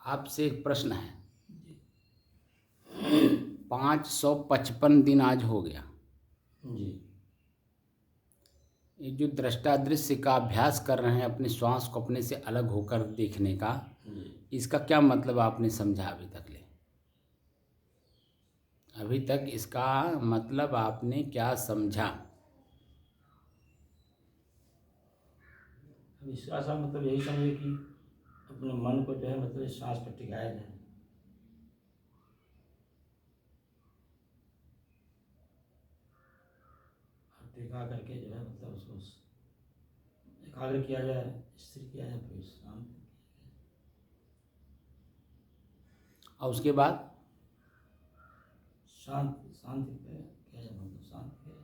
आपसे एक प्रश्न है। 555 दिन आज हो गया। जी। ये जो दृष्टा दृश्य का अभ्यास कर रहे हैं अपने श्वास को अपने से अलग होकर देखने का, इसका क्या मतलब आपने समझा अभी तक ले? अभी तक इसका मतलब आपने क्या समझा? विश्वास का मतलब यही समझे कि अपने मन को जो है मतलब सांस पर टिकाया जाए। और टिका करके जो है मतलब उसको एकाग्र किया जाए, स्थिर किया जाए, फिर शांत किया और उसके बाद जाए। शांति पे किया जाए, मतलब शांत किया जाए।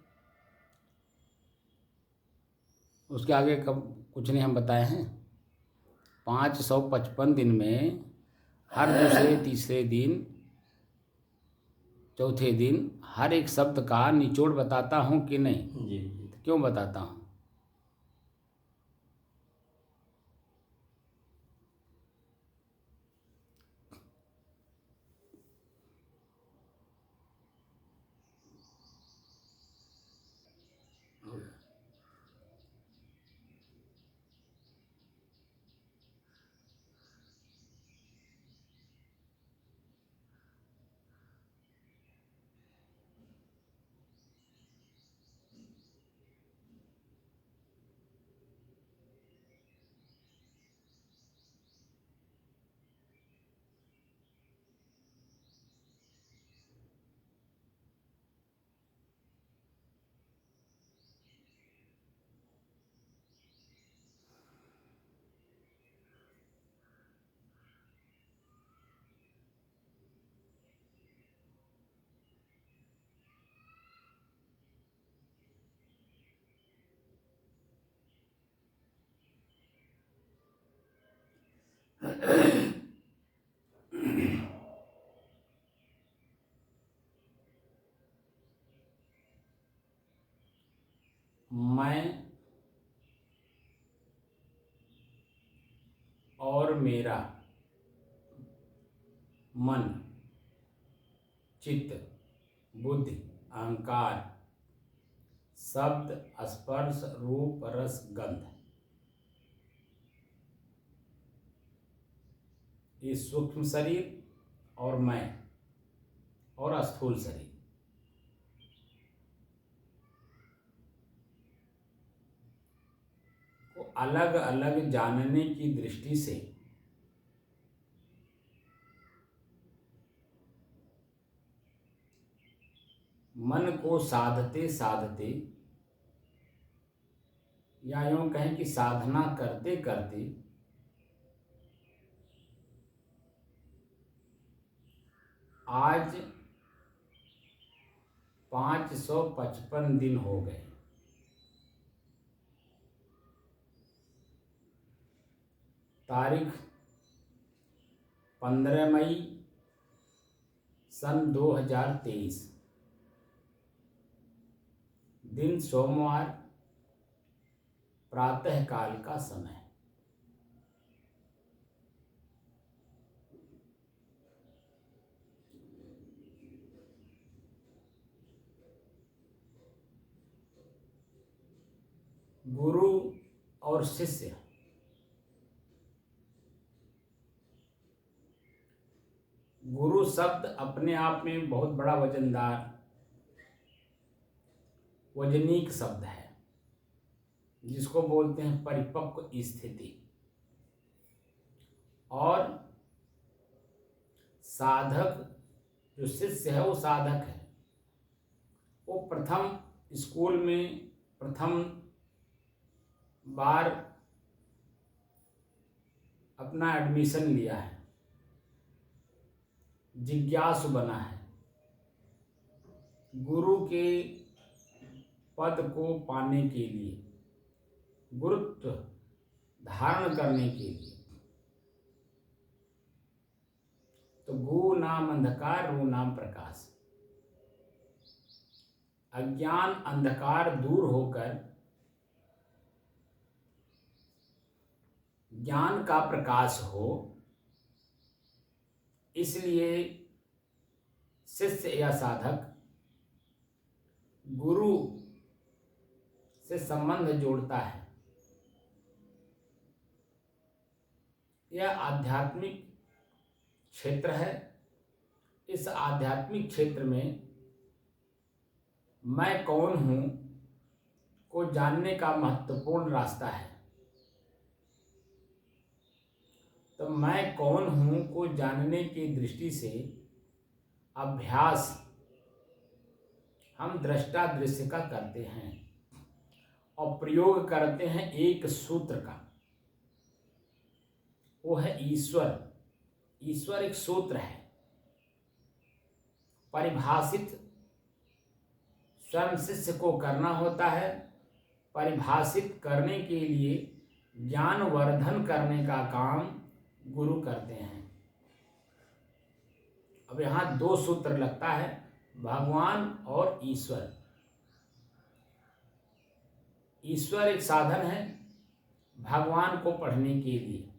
उसके आगे कब कुछ नहीं हम बताए हैं। 555 दिन में हर दूसरे तीसरे दिन चौथे दिन हर एक शब्द का निचोड़ बताता हूँ कि नहीं? जी जी। तो क्यों बताता हूँ? हो गया। मैं और मेरा मन, चित्त, बुद्धि, अहंकार, शब्द, स्पर्श, रूप, रस, गंध, ये सूक्ष्म शरीर और मैं और स्थूल शरीर को अलग अलग जानने की दृष्टि से मन को साधते साधते या यूं कहें कि साधना करते करते आज 555 दिन हो गए। तारीख 15 मई सन 2023, दिन सोमवार, प्रातः काल का समय। गुरु और शिष्य गुरु शब्द अपने आप में बहुत बड़ा वजनीक शब्द है, जिसको बोलते हैं परिपक्व स्थिति। और साधक जो शिष्य है वो साधक है। वो प्रथम स्कूल में प्रथम बार अपना एडमिशन लिया है, जिज्ञासु बना है, गुरु के पद को पाने के लिए, गुरुत्व धारण करने के लिए। तो गु नाम अंधकार, रू नाम प्रकाश। अज्ञान अंधकार दूर होकर ज्ञान का प्रकाश हो, इसलिए शिष्य या साधक गुरु से संबंध जोड़ता है। यह आध्यात्मिक क्षेत्र है। इस आध्यात्मिक क्षेत्र में मैं कौन हूँ को जानने का महत्वपूर्ण रास्ता है। तो मैं कौन हूँ को जानने की दृष्टि से अभ्यास हम दृष्टा दृश्य का करते हैं और प्रयोग करते हैं एक सूत्र का, वो है ईश्वर। ईश्वर एक सूत्र है, परिभाषित स्वयं शिष्य को करना होता है। परिभाषित करने के लिए ज्ञान वर्धन करने का काम गुरु करते हैं। अब यहाँ दो सूत्र लगता है, भगवान और ईश्वर। ईश्वर एक साधन है भगवान को पढ़ने के लिए,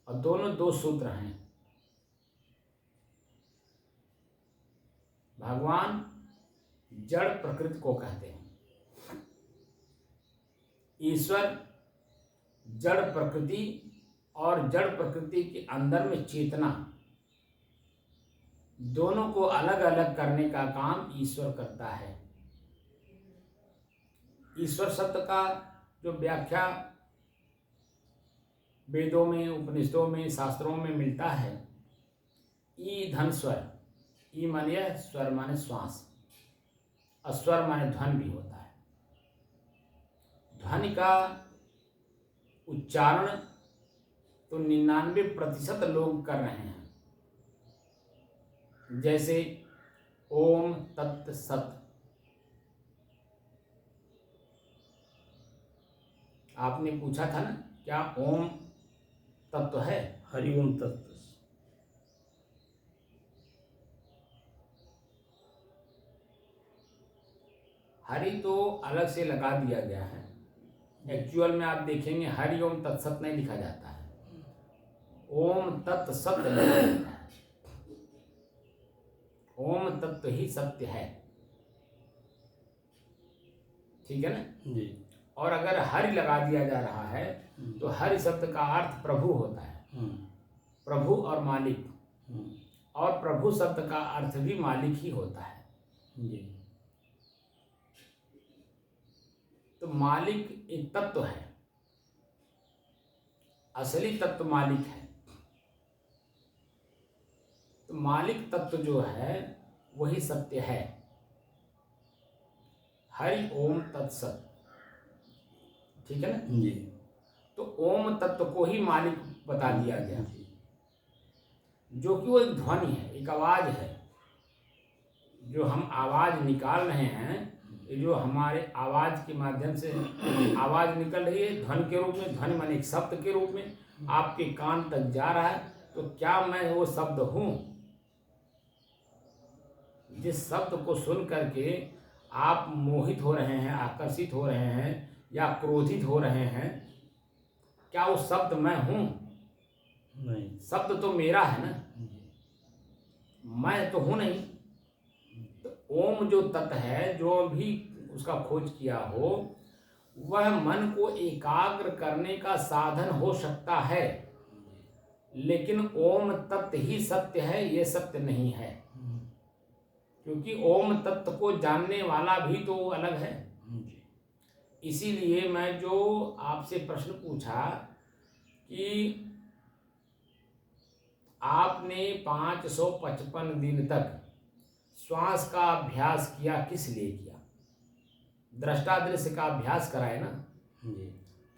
और दोनों दो सूत्र हैं। भगवान जड़ प्रकृति को कहते हैं, ईश्वर जड़ प्रकृति और जड़ प्रकृति के अंदर में चेतना, दोनों को अलग अलग करने का काम ईश्वर करता है। ईश्वर शब्द का जो व्याख्या वेदों में, उपनिषदों में, शास्त्रों में मिलता है, ई धन स्वर। ई माने स्वर माने श्वास, और स्वर माने ध्वनि भी होता है। ध्वनि का उच्चारण तो 99% लोग कर रहे हैं, जैसे ओम तत् सत। आपने पूछा था ना, क्या ओम तत्व है? हरिओम तत्व। हरि तो अलग से लगा दिया गया है। एक्चुअल में आप देखेंगे हरि ओम तत्सत नहीं लिखा जाता है, ओम तत्सत लिखा जाता है। ओम तत्व ही सत्य है, ठीक है ना जी। और अगर हरि लगा दिया जा रहा है तो हरि शब्द का अर्थ प्रभु होता है, प्रभु और मालिक। और प्रभु शब्द का अर्थ भी मालिक ही होता है जी। तो मालिक एक तत्व है, असली तत्व मालिक है। तो मालिक तत्व जो है वही सत्य है। हरि ओम तत्सत, ठीक है ना जी। तो ओम तत्व को ही मालिक बता दिया गया, जो कि वो एक ध्वनि है, एक आवाज है। जो हम आवाज निकाल रहे हैं, ये जो हमारे आवाज के माध्यम से आवाज निकल रही है ध्वनि के रूप में, ध्वनि माने एक शब्द के रूप में आपके कान तक जा रहा है, तो क्या मैं वो शब्द हूँ? जिस शब्द को सुन करके आप मोहित हो रहे हैं, आकर्षित हो रहे हैं या क्रोधित हो रहे हैं, क्या वो शब्द मैं हूँ? नहीं। शब्द तो मेरा है ना, मैं तो हूँ नहीं। तो ओम जो तत्व है, जो भी उसका खोज किया हो, वह मन को एकाग्र करने का साधन हो सकता है, लेकिन ओम तत्व ही सत्य है, ये सत्य नहीं है। क्योंकि ओम तत्व को जानने वाला भी तो अलग है। इसीलिए मैं जो आपसे प्रश्न पूछा कि आपने 555 दिन तक श्वास का अभ्यास किया, किस लिए किया? दृष्टादृश्य का अभ्यास कराए ना।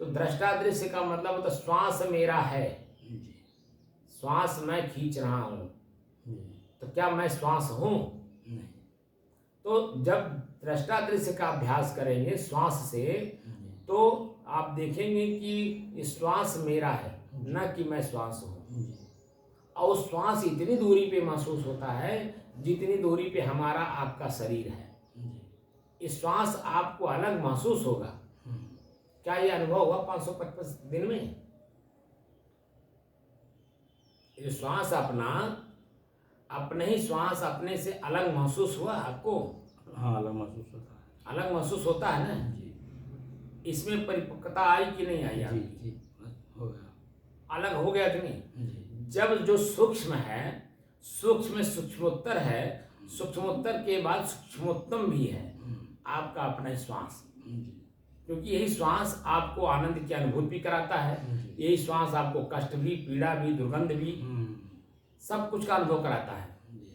तो दृष्टादृश्य का मतलब तो श्वास मेरा है, श्वास मैं खींच रहा हूँ, तो क्या मैं श्वास हूँ? नहीं। तो जब दृष्टादृश्य का अभ्यास करेंगे श्वास से, तो आप देखेंगे कि श्वास मेरा है, न कि मैं श्वास हूँ। और श्वास इतनी दूरी पे महसूस होता है जितनी दूरी पे हमारा आपका शरीर है। इस श्वास आपको अलग महसूस होगा। क्या ये अनुभव हुआ 555 दिन में? ये श्वास अपना अपने ही श्वास अपने से अलग महसूस हुआ आपको? हाँ, अलग महसूस होता है। अलग महसूस होता है ना? जी इसमें परिपक्वता आई कि नहीं आई जी आपकी? जी, हो गया। अलग हो गया कि नहीं? जी जब जो सूक्ष्म है, सूक्ष्म में सूक्ष्मोत्तर है, सूक्ष्मोत्तर के बाद सूक्ष्मोत्तम भी है आपका अपना श्वास। जी क्योंकि यही श्वास आपको आनंद की अनुभूति भी कराता है, यही श्वास आपको कष्ट भी, पीड़ा भी, दुर्गंध भी, सब कुछ का अनुभव कराता है। जी,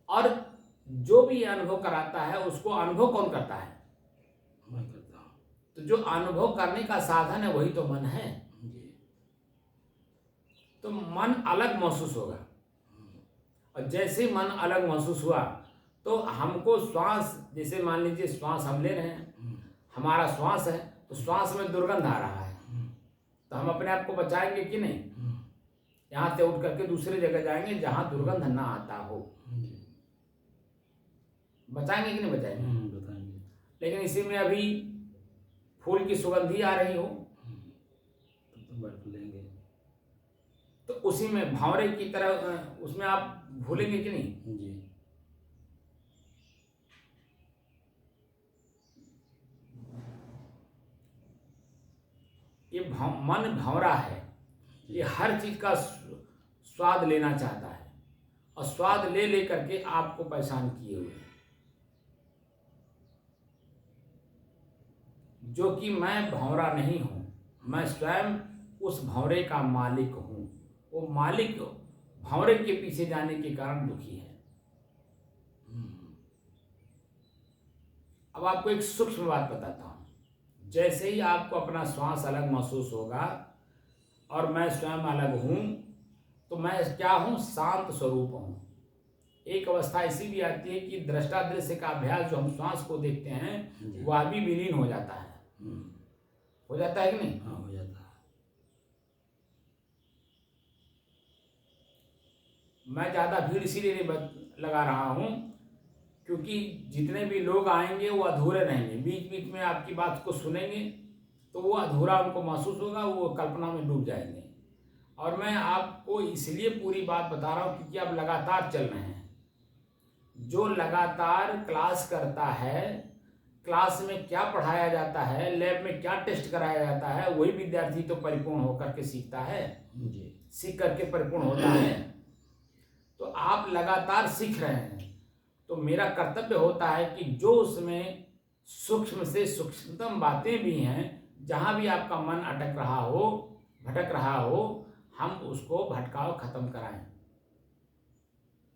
और जो भी अनुभव कराता है उसको अनुभव कौन करता है? मैं करता हूँ। तो जो अनुभव करने का साधन है वही तो मन है। जी तो मन अलग महसूस होगा, और जैसे ही मन अलग महसूस हुआ तो हमको श्वास, जैसे मान लीजिए श्वास हम ले रहे हैं, हमारा श्वास है, तो श्वास में दुर्गंध आ रहा है, तो हम अपने आप को बचाएंगे कि नहीं? यहाँ से उठ करके दूसरी जगह जाएंगे जहाँ दुर्गंध ना आता हो। बचाएंगे कि नहीं बचाएंगे? बताएंगे। लेकिन इसी में अभी फूल की सुगंधी आ रही हो तो बैठ लेंगे। तो उसी में भंवरे की तरह उसमें आप भूलेंगे कि नहीं? जी ये मन भंवरा है, ये हर चीज का स्वाद लेना चाहता है, और स्वाद ले लेकर के आपको परेशान किए हुए है। जो कि मैं भंवरा नहीं हूं, मैं स्वयं उस भंवरे का मालिक हूं। वो मालिक भंवरे के पीछे जाने के कारण दुखी है। अब आपको एक सूक्ष्म बात बताता हूं। जैसे ही आपको अपना श्वास अलग महसूस होगा और मैं स्वयं अलग हूं, तो मैं क्या हूं? शांत स्वरूप हूं। एक अवस्था ऐसी भी आती है कि दृष्टा दृश्य का अभ्यास, जो हम श्वास को देखते हैं, वह भी विलीन हो जाता है। हो जाता है कि नहीं? हाँ, हो जाता है। मैं ज़्यादा भीड़ इसीलिए नहीं लगा रहा हूँ क्योंकि जितने भी लोग आएंगे वो अधूरे रहेंगे। बीच बीच में आपकी बात को सुनेंगे तो वो अधूरा उनको महसूस होगा, वो कल्पना में डूब जाएंगे। और मैं आपको इसलिए पूरी बात बता रहा हूँ क्योंकि आप लगातार चल रहे हैं। जो लगातार क्लास करता है, क्लास में क्या पढ़ाया जाता है, लैब में क्या टेस्ट कराया जाता है, वही विद्यार्थी तो परिपूर्ण होकर के सीखता है, सीख करके परिपूर्ण होता है। तो आप लगातार सीख रहे हैं, तो मेरा कर्तव्य होता है कि जो उसमें सूक्ष्म से सूक्ष्मतम बातें भी हैं, जहाँ भी आपका मन अटक रहा हो, भटक रहा हो, हम उसको भटकाव खत्म कराएं।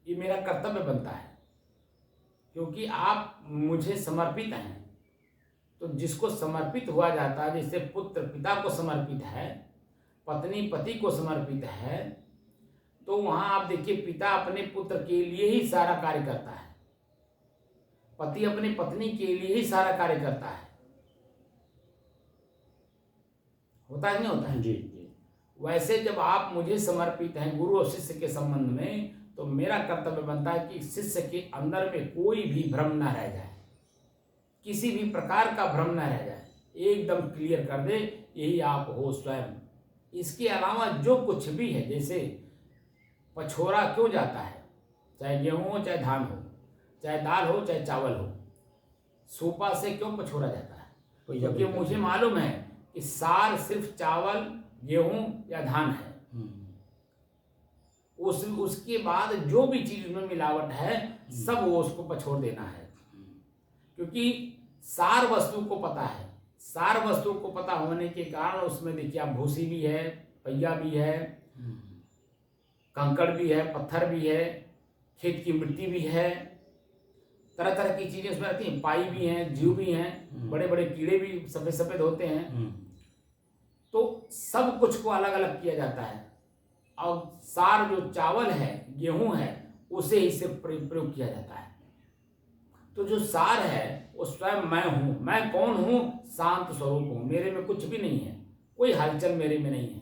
ये मेरा कर्तव्य बनता है, क्योंकि आप मुझे समर्पित हैं। तो जिसको समर्पित हुआ जाता है, जैसे पुत्र पिता को समर्पित है, पत्नी पति को समर्पित है, तो वहां आप देखिए पिता अपने पुत्र के लिए ही सारा कार्य करता है, पति अपनी पत्नी के लिए ही सारा कार्य करता है। होता है नहीं होता है? जी जी। वैसे जब आप मुझे समर्पित हैं गुरु और शिष्य के संबंध में, तो मेरा कर्तव्य बनता है कि शिष्य के अंदर में कोई भी भ्रम न रह जाए, किसी भी प्रकार का भ्रम न रह जाए, एकदम क्लियर कर दे यही आप हो स्वयं। इसके अलावा जो कुछ भी है, जैसे पछोरा क्यों जाता है, चाहे गेहूं हो चाहे धान हो, चाहे दाल हो चाहे चावल हो, सूपा से क्यों पछोरा जाता है? क्योंकि मुझे मालूम है कि सार सिर्फ चावल गेहूं या धान है। उसके बाद जो भी चीज में मिलावट है सब वो उसको पछोड़ देना है, क्योंकि सार वस्तु को पता है। सार वस्तु को पता होने के कारण उसमें देखिए आप भूसी भी है, पहिया भी है, कंकड़ भी है, पत्थर भी है, खेत की मिट्टी भी है, तरह तरह की चीजें उसमें रहती हैं, पाई भी हैं, जीव भी हैं, बड़े बड़े कीड़े भी सफेद सफेद होते हैं। तो सब कुछ को अलग अलग किया जाता है, और सार जो चावल है, गेहूं है, उसे ही सिर्फ प्रयोग किया जाता है। तो जो सार है वो स्वयं मैं हूं। मैं कौन हूं? शांत स्वरूप हूं, मेरे में कुछ भी नहीं है, कोई हलचल मेरे में नहीं है।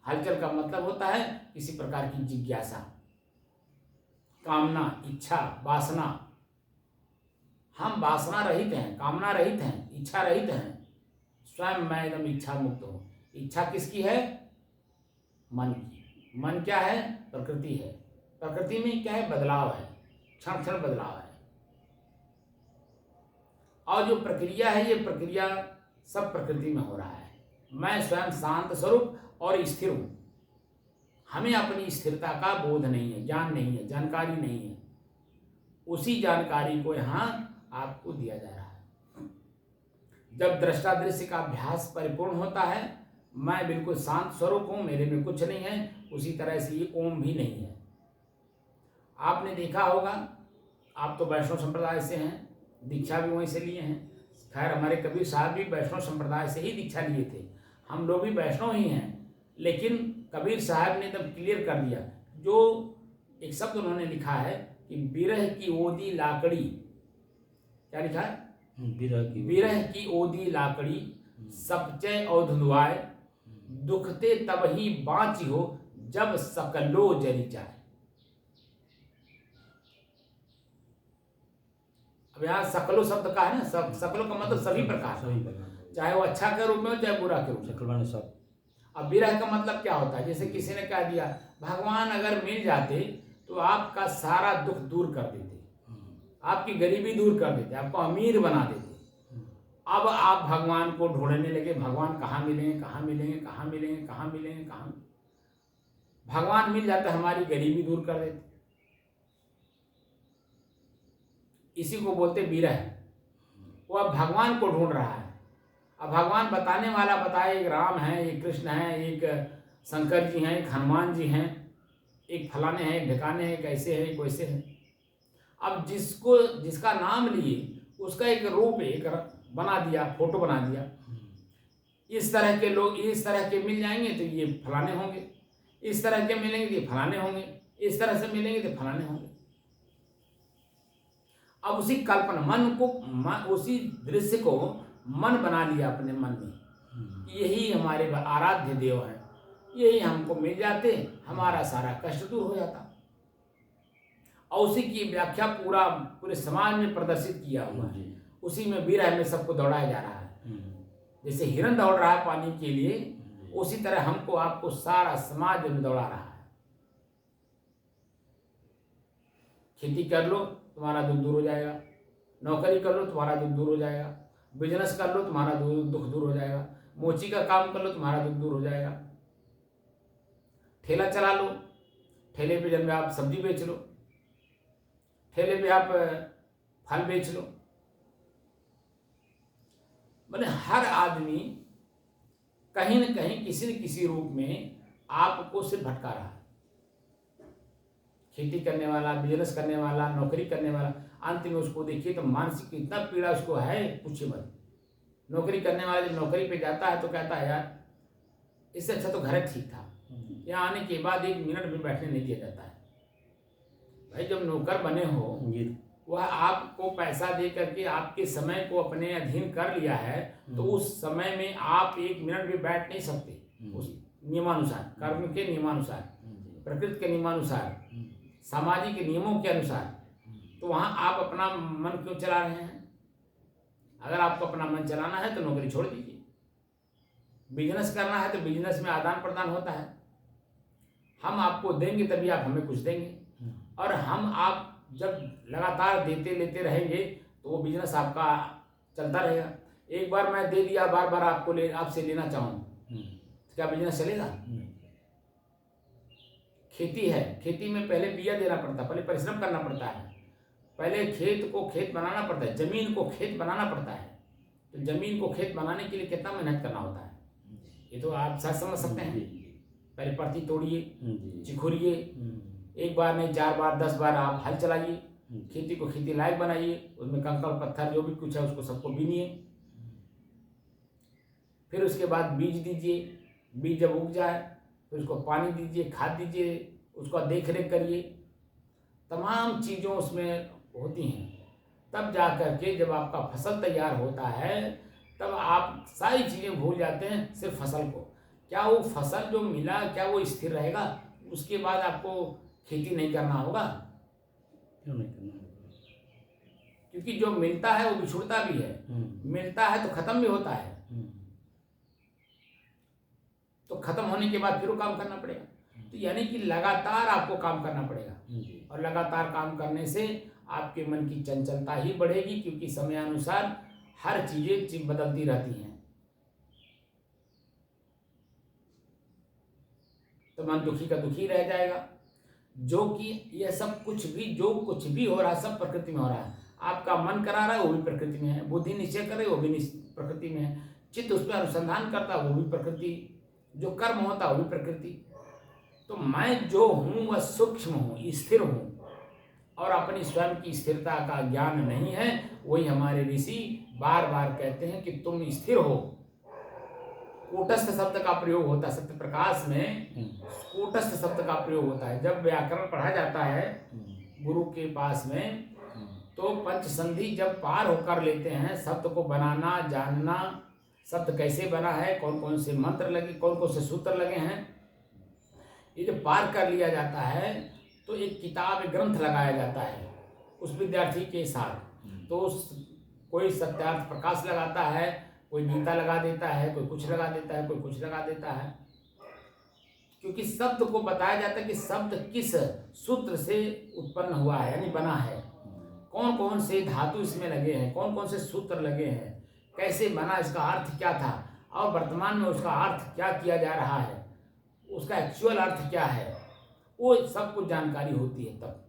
हलचल का मतलब होता है किसी प्रकार की जिज्ञासा, कामना, इच्छा, वासना। हम वासना रहित हैं, कामना रहित हैं, इच्छा रहित हैं। स्वयं मैं एकदम इच्छा मुक्त हूं। इच्छा किसकी है? मन की। मन क्या है? प्रकृति है। प्रकृति में क्या है, बदलाव है, क्षण क्षण बदलाव है। और जो प्रक्रिया है, ये प्रक्रिया सब प्रकृति में हो रहा है। मैं स्वयं शांत स्वरूप और स्थिर हूं। हमें अपनी स्थिरता का बोध नहीं है, ज्ञान नहीं है, जानकारी नहीं है। उसी जानकारी को यहाँ आपको दिया जा रहा है। जब दृष्टा दृश्य का अभ्यास परिपूर्ण होता है, मैं बिल्कुल शांत स्वरूप हूं, मेरे में कुछ नहीं है, उसी तरह से ये ओम भी नहीं है। आपने देखा होगा, आप तो वैष्णव संप्रदाय से हैं, दीक्षा भी वहीं से लिए हैं। खैर हमारे कबीर साहब भी वैष्णव संप्रदाय से ही दीक्षा लिए थे, हम लोग भी वैष्णव ही हैं। लेकिन कबीर साहब ने एकदम क्लियर कर दिया, जो एक शब्द उन्होंने लिखा है कि बिरह की ओदी लाकड़ी, क्या लिखा है, बिरह की ओदी लाकड़ी सबचे और धुंधुआए, दुखते तब ही बाँची हो जब सकलो जरी जाए। अब यहाँ सकलो शब्द का है ना, सकलो का मतलब सभी प्रकार, चाहे वो अच्छा के रूप में हो चाहे बुरा के रूप में सब। अब विरह का मतलब क्या होता है, जैसे किसी ने कह दिया भगवान अगर मिल जाते तो आपका सारा दुख दूर कर देते, आपकी गरीबी दूर कर देते, आपको अमीर बना देते। अब आप भगवान को ढूंढने लगे, भगवान कहाँ मिलेंगे, कहाँ मिलेंगे, कहाँ मिलेंगे, कहाँ मिलेंगे, कहाँ। भगवान मिल जाते हमारी गरीबी दूर कर देते। इसी को बोलते विरह। वो अब भगवान को ढूंढ रहा है। अब भगवान बताने वाला बताए, एक राम है, एक कृष्ण है, एक शंकर जी हैं, एक हनुमान जी हैं, एक फलाने हैं, एक ढिकाने हैं, एक ऐसे हैं, एक वैसे हैं। अब जिसका नाम लिए उसका एक रूप एक बना दिया, फोटो बना दिया। इस तरह के लोग इस तरह के मिल जाएंगे तो ये फलाने होंगे, इस तरह के मिलेंगे तो ये फलाने होंगे, इस तरह से मिलेंगे तो फलाने होंगे। अब उसी कल्पना उसी दृश्य को मन बना लिया अपने मन में, यही हमारे आराध्य देव है, यही हमको मिल जाते हमारा सारा कष्ट दूर हो जाता। और उसी की व्याख्या पूरे समाज में प्रदर्शित किया हुआ है। उसी में विरह में सबको दौड़ाया जा रहा है। जैसे हिरण दौड़ रहा है पानी के लिए, उसी तरह हमको आपको सारा समाज में दौड़ा रहा है। खेती कर लो तुम्हारा दुख दूर हो जाएगा, नौकरी कर लो तुम्हारा दुख दूर हो जाएगा, बिजनेस कर लो तुम्हारा दुख दूर हो जाएगा, मोची का काम कर लो तुम्हारा दुख दूर हो जाएगा, ठेला चला लो, ठेले पे जब आप सब्जी बेच लो, ठेले पे आप फल बेच लो। मैंने हर आदमी कहीं न कहीं किसी न किसी रूप में आपको सिर्फ भटका रहा है। खेती करने वाला, बिजनेस करने वाला, नौकरी करने वाला, अंत में उसको देखिए तो मानसिक इतना पीड़ा उसको है, पूछिए मत। नौकरी करने वाला जब नौकरी पे जाता है तो कहता है यार इससे अच्छा तो घर ठीक था, यहाँ आने के बाद 1 मिनट भी बैठने नहीं दिया जाता है। भाई जब नौकर बने हो, वह आपको पैसा दे करके आपके समय को अपने अधीन कर लिया है, तो उस समय में आप 1 मिनट भी बैठ नहीं सकते। उस नियमानुसार, कर्म के नियमानुसार, प्रकृति के नियमानुसार, सामाजिक नियमों के अनुसार, तो वहाँ आप अपना मन क्यों चला रहे हैं? अगर आपको अपना मन चलाना है तो नौकरी छोड़ दीजिए। बिजनेस करना है तो बिजनेस में आदान प्रदान होता है, हम आपको देंगे तभी आप हमें कुछ देंगे, और हम आप जब लगातार देते लेते रहेंगे तो वो बिजनेस आपका चलता रहेगा। एक बार मैं दे दिया, बार बार आपसे लेना चाहूँ तो क्या बिजनेस चलेगा? खेती है, खेती में पहले बिया देना पड़ता है, पहले परिश्रम करना पड़ता है, पहले खेत को खेत बनाना पड़ता है, जमीन को खेत बनाना पड़ता है। तो जमीन को खेत बनाने के लिए कितना मेहनत करना होता है, ये तो आप शायद समझ सकते हैं। पहले परती तोड़िए, चिखोरिए, 1 बार नहीं 4 बार 10 बार आप हल चलाइए, खेती को खेती लायक बनाइए, उसमें कंकड़ पत्थर जो भी कुछ है उसको सबको बीनिए, फिर उसके बाद बीज दीजिए, बीज जब उग जाए फिर उसको पानी दीजिए, खाद दीजिए, उसका देख रेख करिए, तमाम चीज़ों उसमें होती हैं। तब जा कर के जब आपका फसल तैयार होता है तब आप सारी चीज़ें भूल जाते हैं, सिर्फ फसल को। क्या वो फसल जो मिला क्या वो स्थिर रहेगा? उसके बाद आपको खेती नहीं करना होगा? क्यों नहीं करना होगा? क्योंकि जो मिलता है वो बिछुड़ता भी है, मिलता है तो खत्म भी होता है, तो खत्म होने के बाद फिर वो काम करना पड़ेगा। तो यानी कि लगातार आपको काम करना पड़ेगा, जी और लगातार काम करने से आपके मन की चंचलता ही बढ़ेगी, क्योंकि समयानुसार हर चीजें बदलती रहती हैं। तो मन दुखी का दुखी रह जाएगा। जो कि यह सब कुछ भी, जो कुछ भी हो रहा है सब प्रकृति में हो रहा है। आपका मन करा रहा है वो भी प्रकृति में है, बुद्धि निश्चय करे वो भी प्रकृति में है, चित्त उस पर अनुसंधान करता है वो भी प्रकृति, जो कर्म होता है वो भी प्रकृति। तो मैं जो हूँ वह सूक्ष्म हूँ, स्थिर हूँ, और अपनी स्वयं की स्थिरता का ज्ञान नहीं है। वही हमारे ऋषि बार बार कहते हैं कि तुम स्थिर हो। कूटस्थ शब्द का प्रयोग होता है सत्य प्रकाश में, कूटस्थ शब्द का प्रयोग होता है। जब व्याकरण पढ़ा जाता है गुरु के पास में, तो पंच संधि जब पार होकर लेते हैं, शब्द को बनाना, जानना, शब्द कैसे बना है, कौन कौन से मंत्र लगे, कौन कौन से सूत्र लगे हैं, ये जब पार कर लिया जाता है तो एक किताब, एक ग्रंथ लगाया जाता है उस विद्यार्थी के साथ। तो कोई सत्यार्थ प्रकाश लगाता है, कोई गीता लगा देता है, कोई कुछ लगा देता है, कोई कुछ लगा देता है, क्योंकि शब्द को बताया जाता है कि शब्द किस सूत्र से उत्पन्न हुआ है, यानी बना है, कौन कौन से धातु इसमें लगे हैं, कौन कौन से सूत्र लगे हैं, कैसे बना, इसका अर्थ क्या था, और वर्तमान में उसका अर्थ क्या किया जा रहा है, उसका एक्चुअल अर्थ क्या है, वो सब कुछ जानकारी होती है तब।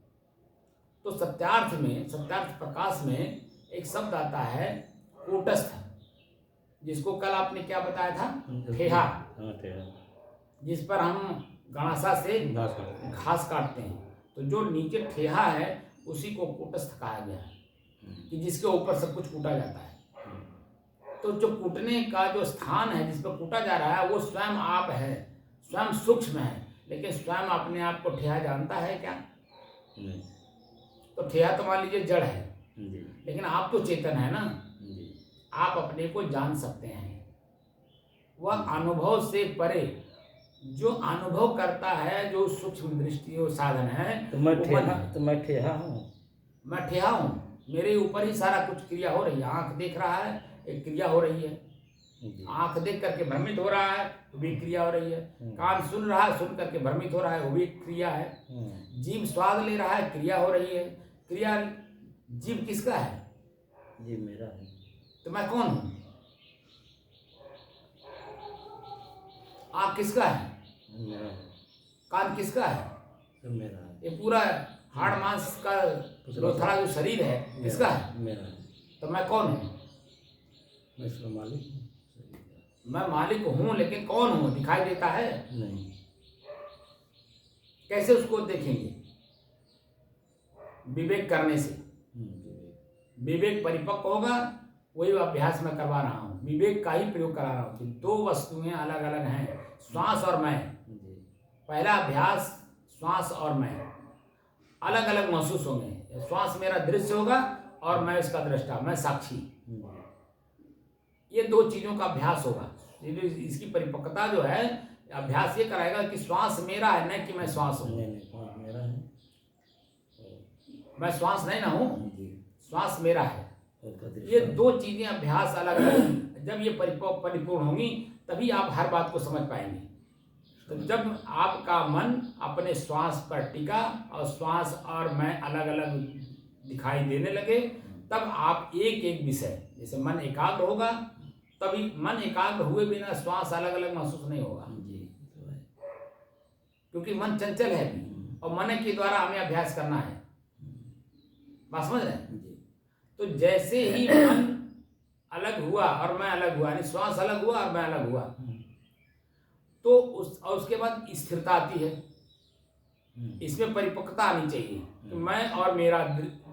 तो सत्यार्थ में, सत्यार्थ प्रकाश में एक शब्द आता है कूटस्थ, जिसको कल आपने क्या बताया था, ठेहा, जिस पर हम गणासा से घास काटते हैं। तो जो नीचे ठेहा है उसी को कूटस्थ कहा गया है, कि जिसके ऊपर सब कुछ कूटा जाता है। तो जो कूटने का जो स्थान है जिस पर कूटा जा रहा है वो स्वयं आप है, स्वयं सूक्ष्म है, लेकिन स्वयं अपने आप को ठेहा जानता है क्या? नहीं। तो ठेहा तो मान लीजिए जड़ है, लेकिन आप तो चेतन है ना, आप अपने को जान सकते हैं। वह अनुभव से परे जो अनुभव करता है, जो सूक्ष्म दृष्टि और साधन है, तो मैं ठेहा हूँ, मैं ठेहा हूँ, मेरे ऊपर ही सारा कुछ क्रिया हो रही है। आंख देख रहा है, एक क्रिया हो रही है, आंख देख करके भ्रमित हो रहा है, वो भी क्रिया हो रही है। कान सुन रहा है, सुन करके भ्रमित हो रहा है, वो भी क्रिया है। जीभ स्वाद ले रहा है, क्रिया हो रही है। क्रिया, जीभ किसका है? जीभ मेरा है। तो मैं कौन हूँ? आंख किसका है? मेरा। कान किसका है? सब मेरा है। ये पूरा हाड़ मांस का लोथड़ा जो शरीर है किसका है? मेरा है। तो मैं कौन हूँ? मैं इसका मालिक हूँ। मैं मालिक हूँ, लेकिन कौन हूँ दिखाई देता है नहीं। कैसे उसको देखेंगे? विवेक करने से। विवेक परिपक्व होगा, वही अभ्यास मैं करवा रहा हूँ, विवेक का ही प्रयोग करा रहा हूँ कि दो वस्तुएं अलग अलग हैं, श्वास और मैं। पहला अभ्यास श्वास और मैं अलग अलग महसूस होंगे। श्वास मेरा दृश्य होगा और मैं इसका दृष्टा, मैं साक्षी। ये दो चीजों का अभ्यास होगा। इसकी परिपक्वता जो है, अभ्यास ये कराएगा कि श्वास मेरा है, न कि मैं श्वास हूँ। मेरा है, मैं श्वास नहीं ना हूँ, श्वास मेरा है। ये दो चीजें अभ्यास अलग अलग, जब ये परिपूर्ण होंगी तभी आप हर बात को समझ पाएंगे। तो जब आपका मन अपने श्वास पर टिका और श्वास और मैं अलग अलग दिखाई देने लगे, तब आप एक एक विषय, जैसे मन एकाग्र होगा, तभी मन एकाग्र हुए बिना श्वास अलग अलग महसूस नहीं होगा, क्योंकि मन चंचल है भी, और मन के द्वारा हमें अभ्यास करना है। बात समझ रहे हैं? तो जैसे ही मन अलग हुआ और मैं अलग हुआ, यानी श्वास अलग हुआ और मैं अलग हुआ, तो उसके बाद स्थिरता आती है। इसमें परिपक्वता आनी चाहिए कि मैं और मेरा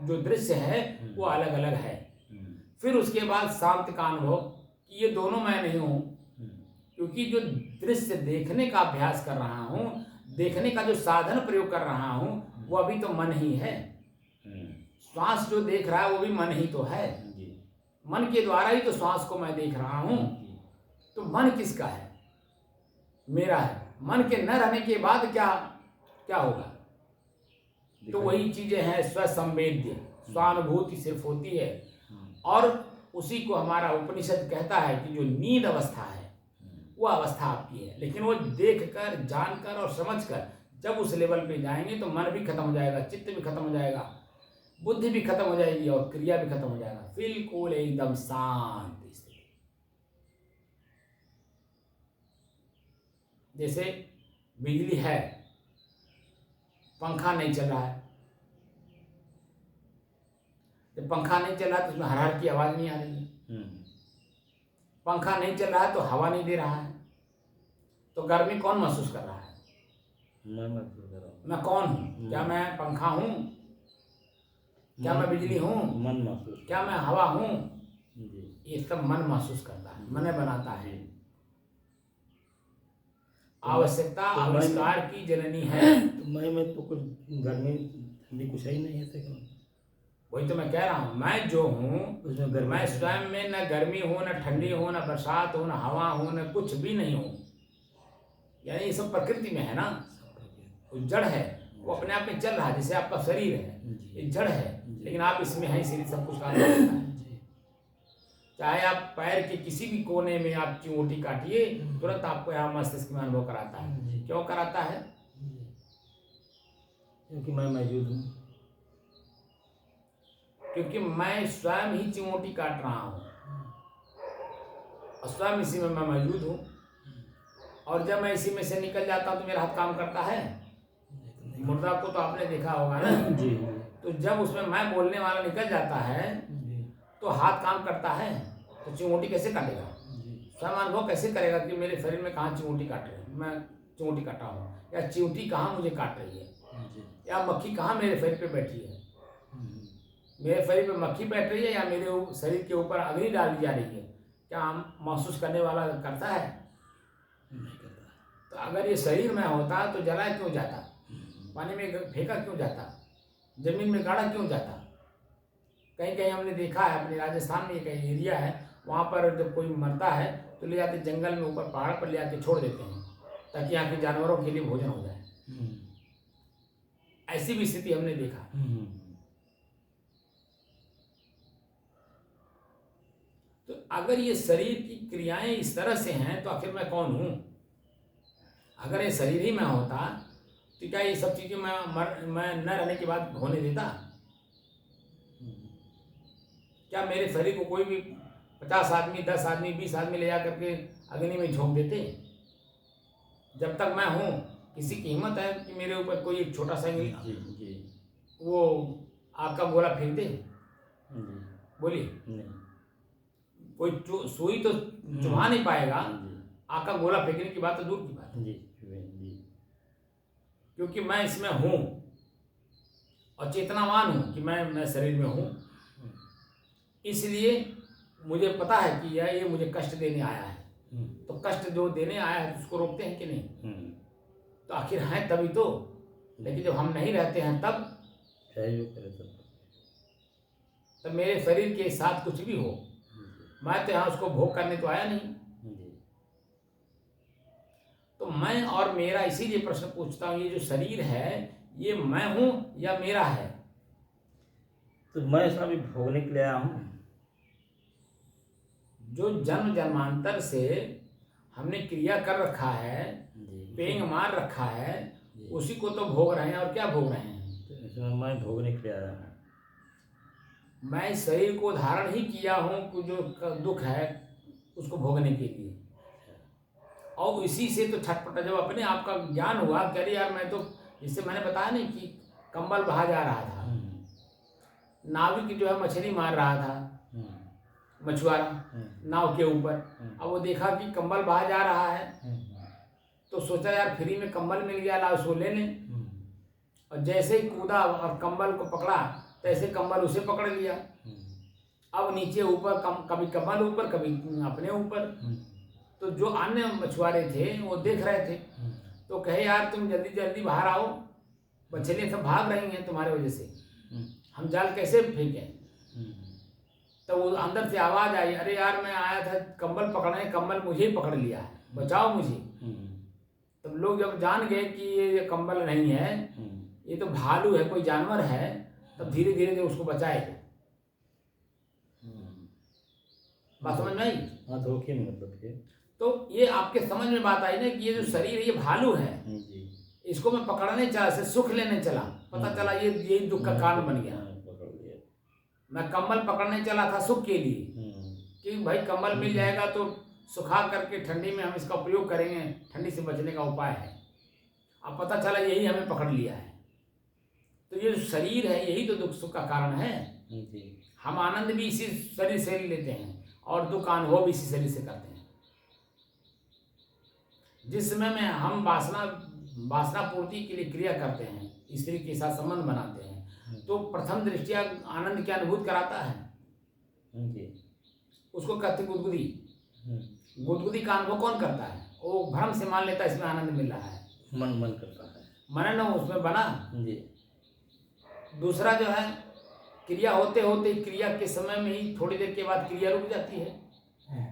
जो दृश्य है वो अलग अलग है। फिर उसके बाद शांति का अनुभव कि ये दोनों मैं नहीं हूँ, क्योंकि जो दृश्य देखने का अभ्यास कर रहा हूँ, देखने का जो साधन प्रयोग कर रहा हूँ, वो अभी तो मन ही है। श्वास जो देख रहा है वो भी मन ही तो है, मन के द्वारा ही तो श्वास को मैं देख रहा हूँ। तो मन किसका है? मेरा है। मन के न रहने के बाद क्या क्या होगा? तो वही चीजें हैं स्वसंवेद्य, स्वानुभूति सिर्फ होती है, और उसी को हमारा उपनिषद कहता है कि जो नींद अवस्था है वो अवस्था आपकी है। लेकिन वो देखकर, जानकर और समझकर जब उस लेवल पे जाएंगे तो मन भी खत्म हो जाएगा, चित्त भी खत्म हो जाएगा, बुद्धि भी खत्म हो जाएगी और क्रिया भी खत्म हो जाएगा, बिल्कुल एकदम शांत स्थिति। जैसे बिजली है, पंखा नहीं चल रहा है, जब पंखा नहीं चल रहा है तो उसमें हरहर की आवाज नहीं आ रही है। पंखा नहीं चल रहा है तो हवा नहीं दे रहा है, तो गर्मी कौन महसूस कर रहा है? मैं महसूस कर रहा हूँ। मैं कौन हूँ? क्या मैं पंखा हूँ? क्या मैं बिजली हूँ? मन महसूस। क्या मैं हवा हूँ? जी। ये सब मन महसूस करता है, मन बनाता है। आवश्यकता आविष्कार की जननी है। तो मैं तो कुछ गर्मी ठंडी कुछ ही नहीं है। वही तो मैं कह रहा हूँ, मैं जो हूँ उसमें गर्मी मैं स्वयं में न गर्मी हो, न ठंडी हो, न बरसात हो, न हवा हो, न कुछ भी नहीं हो। यानी ये सब प्रकृति में है ना, वो जड़ है, वो अपने आप में चल रहा है। जैसे आपका शरीर है, ये जड़ है, लेकिन आप इसमें है, इसीलिए सब कुछ काम करता है। चाहे आप पैर के किसी भी कोने में आप चिमोटी काटिए, तुरंत आपको यहाँ मस्तिष्क में अनुभव कराता है। क्यों कराता है? क्योंकि मैं मौजूद हूँ, क्योंकि मैं स्वयं ही चिमोटी काट रहा हूँ और स्वयं इसी में मैं मौजूद हूँ। और जब मैं इसी में से निकल जाता हूँ तो मेरा हाथ काम करता है। मुर्दा को तो आपने देखा होगा ना जी। तो जब उसमें मैं बोलने वाला निकल जाता है तो हाथ काम करता है, तो चिमोटी कैसे काटेगा? स्वयं अनुभव कैसे करेगा कि मेरे शरीर में कहाँ चिमोटी काट रही है, मैं चिमोटी काटा हूँ, या चिमटी कहाँ मुझे काट रही है, या मक्खी कहाँ मेरे शरीर पे बैठी है? मेरे शरीर पे मक्खी बैठ रही है या मेरे शरीर के ऊपर अग्नि डाली जा रही है? क्या हम महसूस करने वाला करता है? नहीं करता। तो अगर ये शरीर में होता तो जलाया क्यों जाता, पानी में फेंका क्यों जाता, जमीन में गाड़ा क्यों जाता? कहीं कहीं हमने देखा है, अपने राजस्थान में एक एरिया है, वहाँ पर जब कोई मरता है तो ले जाते जंगल में, ऊपर पहाड़ पर ले जाके छोड़ देते हैं ताकि यहाँ के जानवरों के लिए भोजन हो जाए। ऐसी भी स्थिति हमने देखा। तो अगर ये शरीर की क्रियाएं इस तरह से हैं तो आखिर मैं कौन हूँ? अगर ये शरीर ही मैं होता तो क्या ये सब चीजें मैं न रहने के बाद होने देता? क्या मेरे शरीर को कोई भी 50 आदमी, 10 आदमी, 20 आदमी ले जा करके अग्नि में झोंक देते? जब तक मैं हूँ, किसी की हिम्मत है कि मेरे ऊपर कोई एक छोटा सा वो आग का गोला फेंक दे? बोलिए, कोई सुई तो चुभा नहीं पाएगा, आग का गोला फेंकने की बात तो दूर की बात है। क्योंकि मैं इसमें हूँ और चेतनावान हूँ कि मैं शरीर में हूँ, इसलिए मुझे पता है कि ये मुझे कष्ट देने आया है। तो कष्ट जो देने आया है उसको रोकते हैं कि नहीं? तो आखिर हैं तभी तो। लेकिन जब हम नहीं रहते हैं तब मेरे शरीर के साथ कुछ भी हो, मैं तो यहाँ उसको भोग करने तो आया नहीं। तो मैं और मेरा, इसीलिए प्रश्न पूछता हूँ, ये जो शरीर है ये मैं हूँ या मेरा है? तो मैं इसमें भी भोगने के लिए आया हूँ। जो जन्म जन्मांतर से हमने क्रिया कर रखा है, पेंग मार रखा है, उसी को तो भोग रहे हैं। और क्या भोग रहे हैं? तो इसमें मैं भोगने के लिए आया हूँ। मैं शरीर को धारण ही किया हूँ जो दुख है उसको भोगने के लिए, और इसी से तो छटपटा। जब अपने आप का ज्ञान हुआ कि अरे यार मैं तो, जिससे मैंने बताया नहीं कि कंबल बहा जा रहा था, नाविक जो है मछली मार रहा था, मछुआरा नाव के ऊपर, अब वो देखा कि कंबल बहा जा रहा है तो सोचा यार फ्री में कंबल मिल गया, ला उसको ले लें। और जैसे ही कूदा और कंबल को पकड़ा तैसे कंबल उसे पकड़ लिया। अब नीचे ऊपर कभी कंबल ऊपर, कभी अपने ऊपर। तो जो अन्य मछुआरे थे वो देख रहे थे, तो कहे यार तुम जल्दी जल्दी बाहर आओ, मछलियाँ सब भाग रही हैं तुम्हारे वजह से, हम जाल कैसे फेंकें? तो वो अंदर से आवाज आई, अरे यार मैं आया था कंबल पकड़ने, कंबल मुझे ही पकड़ लिया है, बचाओ मुझे। तब लोग जब जान गए कि ये कंबल नहीं है, ये तो भालू है, कोई जानवर है, तब धीरे धीरे उसको बचाए। बात समझ में आई? हाँ, धोखे में मतलब के। तो ये आपके समझ में बात आई ना कि ये जो शरीर है ये भालू है, इसको मैं पकड़ने चला, से सुख लेने चला, पता चला ये यही दुख का कारण बन गया। पकड़ लिया। मैं कंबल पकड़ने चला था सुख के लिए कि भाई कंबल मिल जाएगा तो सुखा करके ठंडी में हम इसका उपयोग करेंगे, ठंडी से बचने का उपाय है। अब पता चला यही हमें पकड़ लिया है। तो ये जो शरीर है यही तो दुख सुख का कारण है। हम आनंद भी इसी शरीर से लेते हैं और दुख का अनुभव भी इसी शरीर से करते हैं। जिस समय में हम वासना पूर्ति के लिए क्रिया करते हैं, स्त्री के साथ संबंध बनाते हैं, तो प्रथम दृष्टिया आनंद की अनुभूत कराता है। उसको कहते गुदगुदी। गुदगुदी का अनुभव कौन करता है? वो भ्रम से मान लेता है इसमें आनंद मिल रहा है, मन करता है, मनन उसमें बना। दूसरा जो है, क्रिया होते होते क्रिया के समय में ही थोड़ी देर के बाद क्रिया रुक जाती है।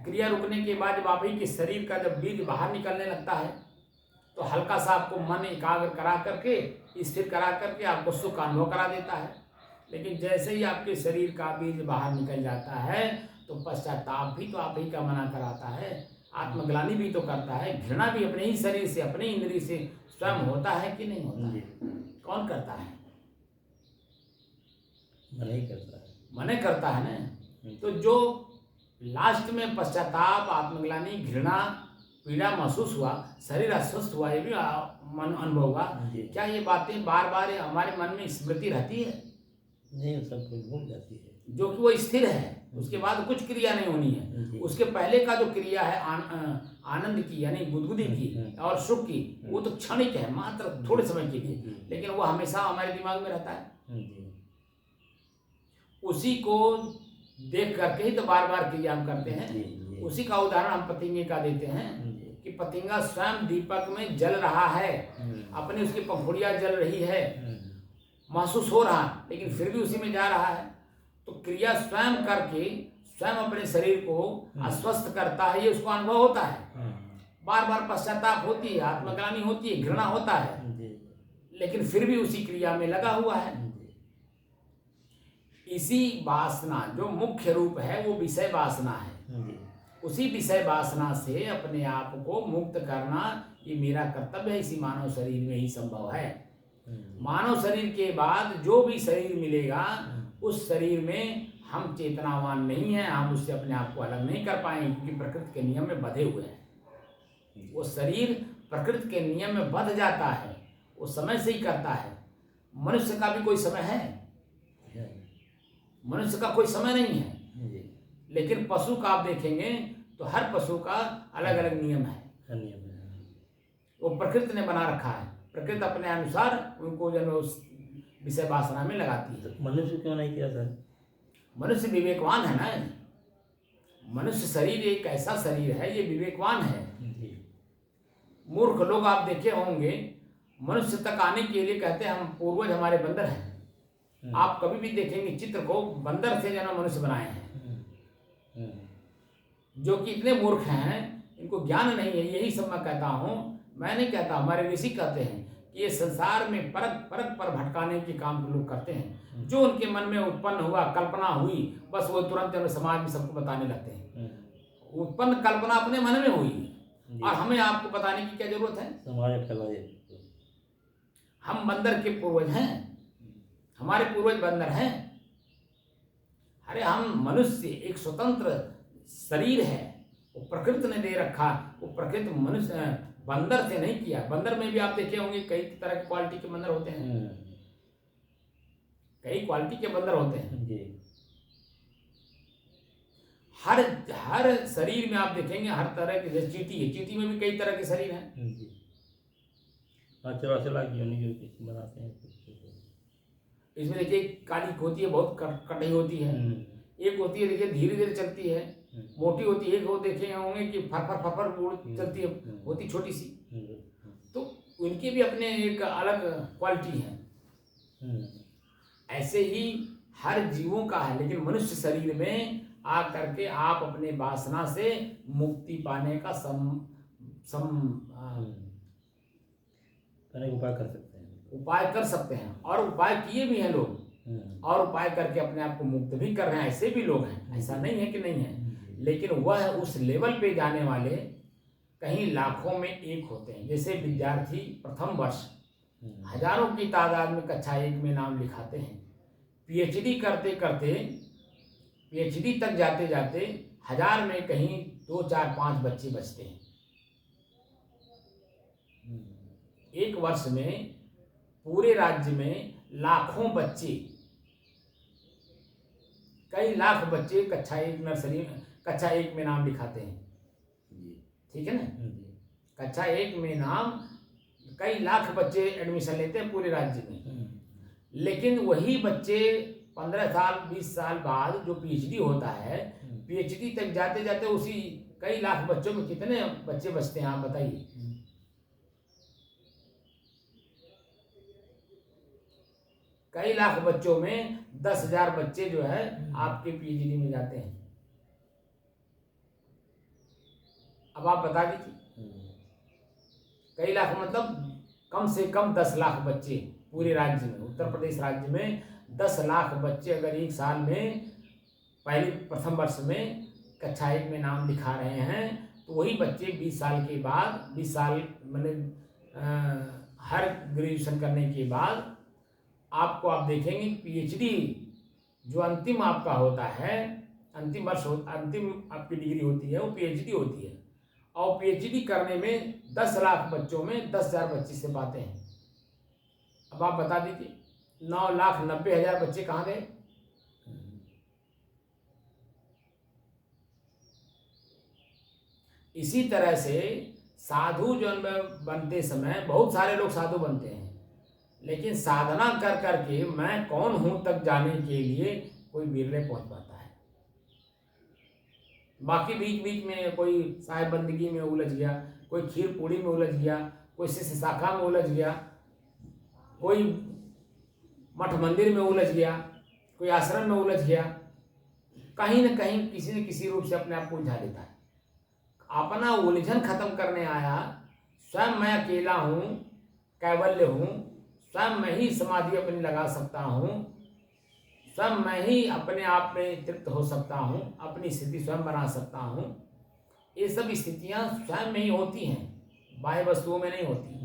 क्रिया रुकने के बाद जब आप ही के शरीर का जब बीज बाहर निकलने लगता है तो हल्का सा आपको मन एकाग्र करा करके, स्थिर करा करके आपको सुख का अनुभव करा देता है। लेकिन जैसे ही आपके शरीर का बीज बाहर निकल जाता है तो पश्चाताप भी तो आप ही का मना कराता है, आत्मग्लानि भी तो करता है, घृणा भी अपने ही शरीर से, अपने इंद्रिय से स्वयं होता है कि नहीं होता है? कौन करता है? मन ही करता है। मन करता है ना। तो जो लास्ट में पश्चाताप, आत्मग्लानि, घृणा, पीड़ा महसूस हुआ, शरीर अस्वस्थ हुआ, ये भी मन अनुभव हुआ। क्या ये बातें बार बार हमारे मन में स्मृति रहती है? नहीं, सब कुछ भूल जाती है। जो कि वो स्थिर है, उसके बाद कुछ क्रिया नहीं होनी है। उसके पहले का जो क्रिया है आनंद की यानी गुदगुदी की और सुख की, वो तो क्षणिक है, मात्र थोड़े समय के लिए, लेकिन वो हमेशा हमारे दिमाग में रहता है। उसी को देख करके ही तो बार बार क्रिया हम करते हैं। उसी का उदाहरण हम पतंगे का देते हैं कि पतंगा स्वयं दीपक में जल रहा है, अपनी उसकी पंखुड़ियां जल रही है, महसूस हो रहा, लेकिन फिर भी उसी में जा रहा है। तो क्रिया स्वयं करके स्वयं अपने शरीर को अस्वस्थ करता है, ये उसको अनुभव होता है। बार बार पश्चाताप होती है, आत्मग्लानि होती है, घृणा होता है, लेकिन फिर भी उसी क्रिया में लगा हुआ है। इसी वासना जो मुख्य रूप है वो विषय वासना है। उसी विषय वासना से अपने आप को मुक्त करना ये मेरा कर्तव्य है, इसी मानव शरीर में ही संभव है। मानव शरीर के बाद जो भी शरीर मिलेगा उस शरीर में हम चेतनावान नहीं हैं, हम उससे अपने आप को अलग नहीं कर पाएंगे, क्योंकि प्रकृति के नियम में बंधे हुए हैं। वो शरीर प्रकृति के नियम में बंध जाता है, वो समय से ही करता है। मनुष्य का भी कोई समय है? मनुष्य का कोई समय नहीं है। लेकिन पशु का आप देखेंगे तो हर पशु का अलग अलग नियम है। वो प्रकृति ने बना रखा है, प्रकृति अपने अनुसार उनको जो विषय वासना में लगाती है। मनुष्य क्यों नहीं किया सर? मनुष्य विवेकवान है ना। मनुष्य शरीर एक ऐसा शरीर है, ये विवेकवान है। मूर्ख लोग आप देखे होंगे मनुष्य तक आने के लिए कहते हैं हम पूर्वज हमारे बंदर हैं। आप कभी भी देखेंगे चित्र को बंदर से जो मनुष्य बनाए हैं, जो कि इतने मूर्ख हैं, इनको ज्ञान नहीं है। यही सब मैं कहता हूँ, मैं नहीं कहता, हमारे ऋषि कहते हैं कि ये संसार में परक परक पर भटकाने के काम लोग करते हैं। जो उनके मन में उत्पन्न हुआ, कल्पना हुई, बस वो तुरंत समाज में सबको बताने लगते हैं। उत्पन्न कल्पना अपने मन में हुई और हमें आपको बताने की क्या जरूरत है? समाज फैलाए। हम बंदर के पूर्वज हैं, हमारे पूर्वज बंदर हैं। अरे हम मनुष्य एक स्वतंत्र शरीर है, वो प्रकृति ने दे रखा। वो प्रकृति मनुष्य बंदर से नहीं किया। बंदर में भी आप देखे होंगे कई तरह की क्वालिटी के बंदर होते हैं, कई क्वालिटी के बंदर होते हैं। हर शरीर में आप देखेंगे हर तरह के, जैसे चींटी है, चींटी में भी कई तरह के शरीर हैं। 84 लाख योनि बनाते हैं। इसमें देखिए काली होती है, बहुत कटई होती है। एक होती है देखिए धीरे धीरे चलती है, मोटी होती है। एक वो देखे होंगे कि फर फर चलती है, होती छोटी सी। तो उनके भी अपने एक अलग क्वालिटी है। ऐसे ही हर जीवों का है, लेकिन मनुष्य शरीर में आ करके आप अपने वासना से मुक्ति पाने का उपाय कर सकते हैं। और उपाय किए भी हैं लोग, और उपाय करके अपने आप को मुक्त भी कर रहे हैं। ऐसे भी लोग हैं, ऐसा नहीं है कि नहीं है। लेकिन वह उस लेवल पे जाने वाले कहीं लाखों में एक होते हैं। जैसे विद्यार्थी प्रथम वर्ष हजारों की तादाद में कक्षा 1 में नाम लिखाते हैं। पीएचडी करते करते, पीएचडी तक जाते जाते 1000 में कहीं 2, 4, 5 बच्चे बचते हैं। एक वर्ष में पूरे राज्य में लाखों बच्चे, कई लाख बच्चे कक्षा 1 में नाम लिखाते हैं। ठीक है ना? कक्षा 1 में नाम कई लाख बच्चे एडमिशन लेते हैं पूरे राज्य में। लेकिन वही बच्चे 15 साल 20 साल बाद जो पीएचडी होता है, पीएचडी तक जाते जाते उसी कई लाख बच्चों में कितने बच्चे बचते हैं, आप बताइए। कई लाख बच्चों में 10,000 बच्चे जो है आपके पीएचडी में जाते हैं। अब आप बता दीजिए, कई लाख मतलब कम से कम 10 लाख बच्चे पूरे राज्य में, उत्तर प्रदेश राज्य में 10 लाख बच्चे अगर एक साल में प्रथम वर्ष में कक्षा 1 में नाम लिखा रहे हैं, तो वही बच्चे 20 साल के बाद, 20 साल मतलब हर ग्रेजुएशन करने के बाद आपको, आप देखेंगे पीएचडी जो अंतिम आपका होता है, अंतिम आपकी डिग्री होती है, वो पीएचडी होती है। और पीएचडी करने में 10 लाख बच्चों में 10,000 बच्चे से पाते हैं। अब आप बता दीजिए 9,90,000 बच्चे कहाँ गए? इसी तरह से साधु जो बनते समय बहुत सारे लोग साधु बनते हैं, लेकिन साधना कर करके मैं कौन हूं तक जाने के लिए कोई विरले पहुंच पाता है। बाकी बीच बीच में कोई साहिब बंदगी में उलझ गया, कोई खीर पूड़ी में उलझ गया, कोई शिष्य शाखा में उलझ गया, कोई मठ मंदिर में उलझ गया, कोई आश्रम में उलझ गया, कहीं न कहीं किसी न किसी रूप से अपने आप को उलझा लेता है। अपना उलझन खत्म करने आया, स्वयं मैं अकेला हूँ, कैवल्य हूँ, स्वयं मैं ही समाधि अपनी लगा सकता हूँ, स्वयं मैं ही अपने आप में तृप्त हो सकता हूँ, अपनी स्थिति स्वयं बना सकता हूँ। ये सब स्थितियाँ स्वयं में ही होती हैं, बाह्य वस्तुओं में नहीं होती।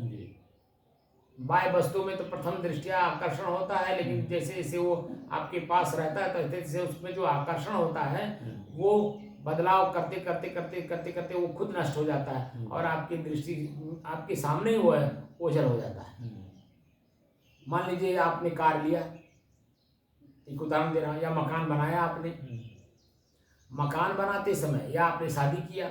बाह्य वस्तु में तो प्रथम दृष्टिया आकर्षण होता है, लेकिन जैसे जैसे वो आपके पास रहता है तो जैसे उसमें जो आकर्षण होता है वो बदलाव करते करते करते करते करते वो खुद नष्ट हो जाता है और आपकी दृष्टि आपके सामने ही वो है ओझल हो जाता है। मान लीजिए आपने कार लिया, एक उदाहरण दे रहा हूँ, या मकान बनाया आपने, मकान बनाते समय या आपने शादी किया,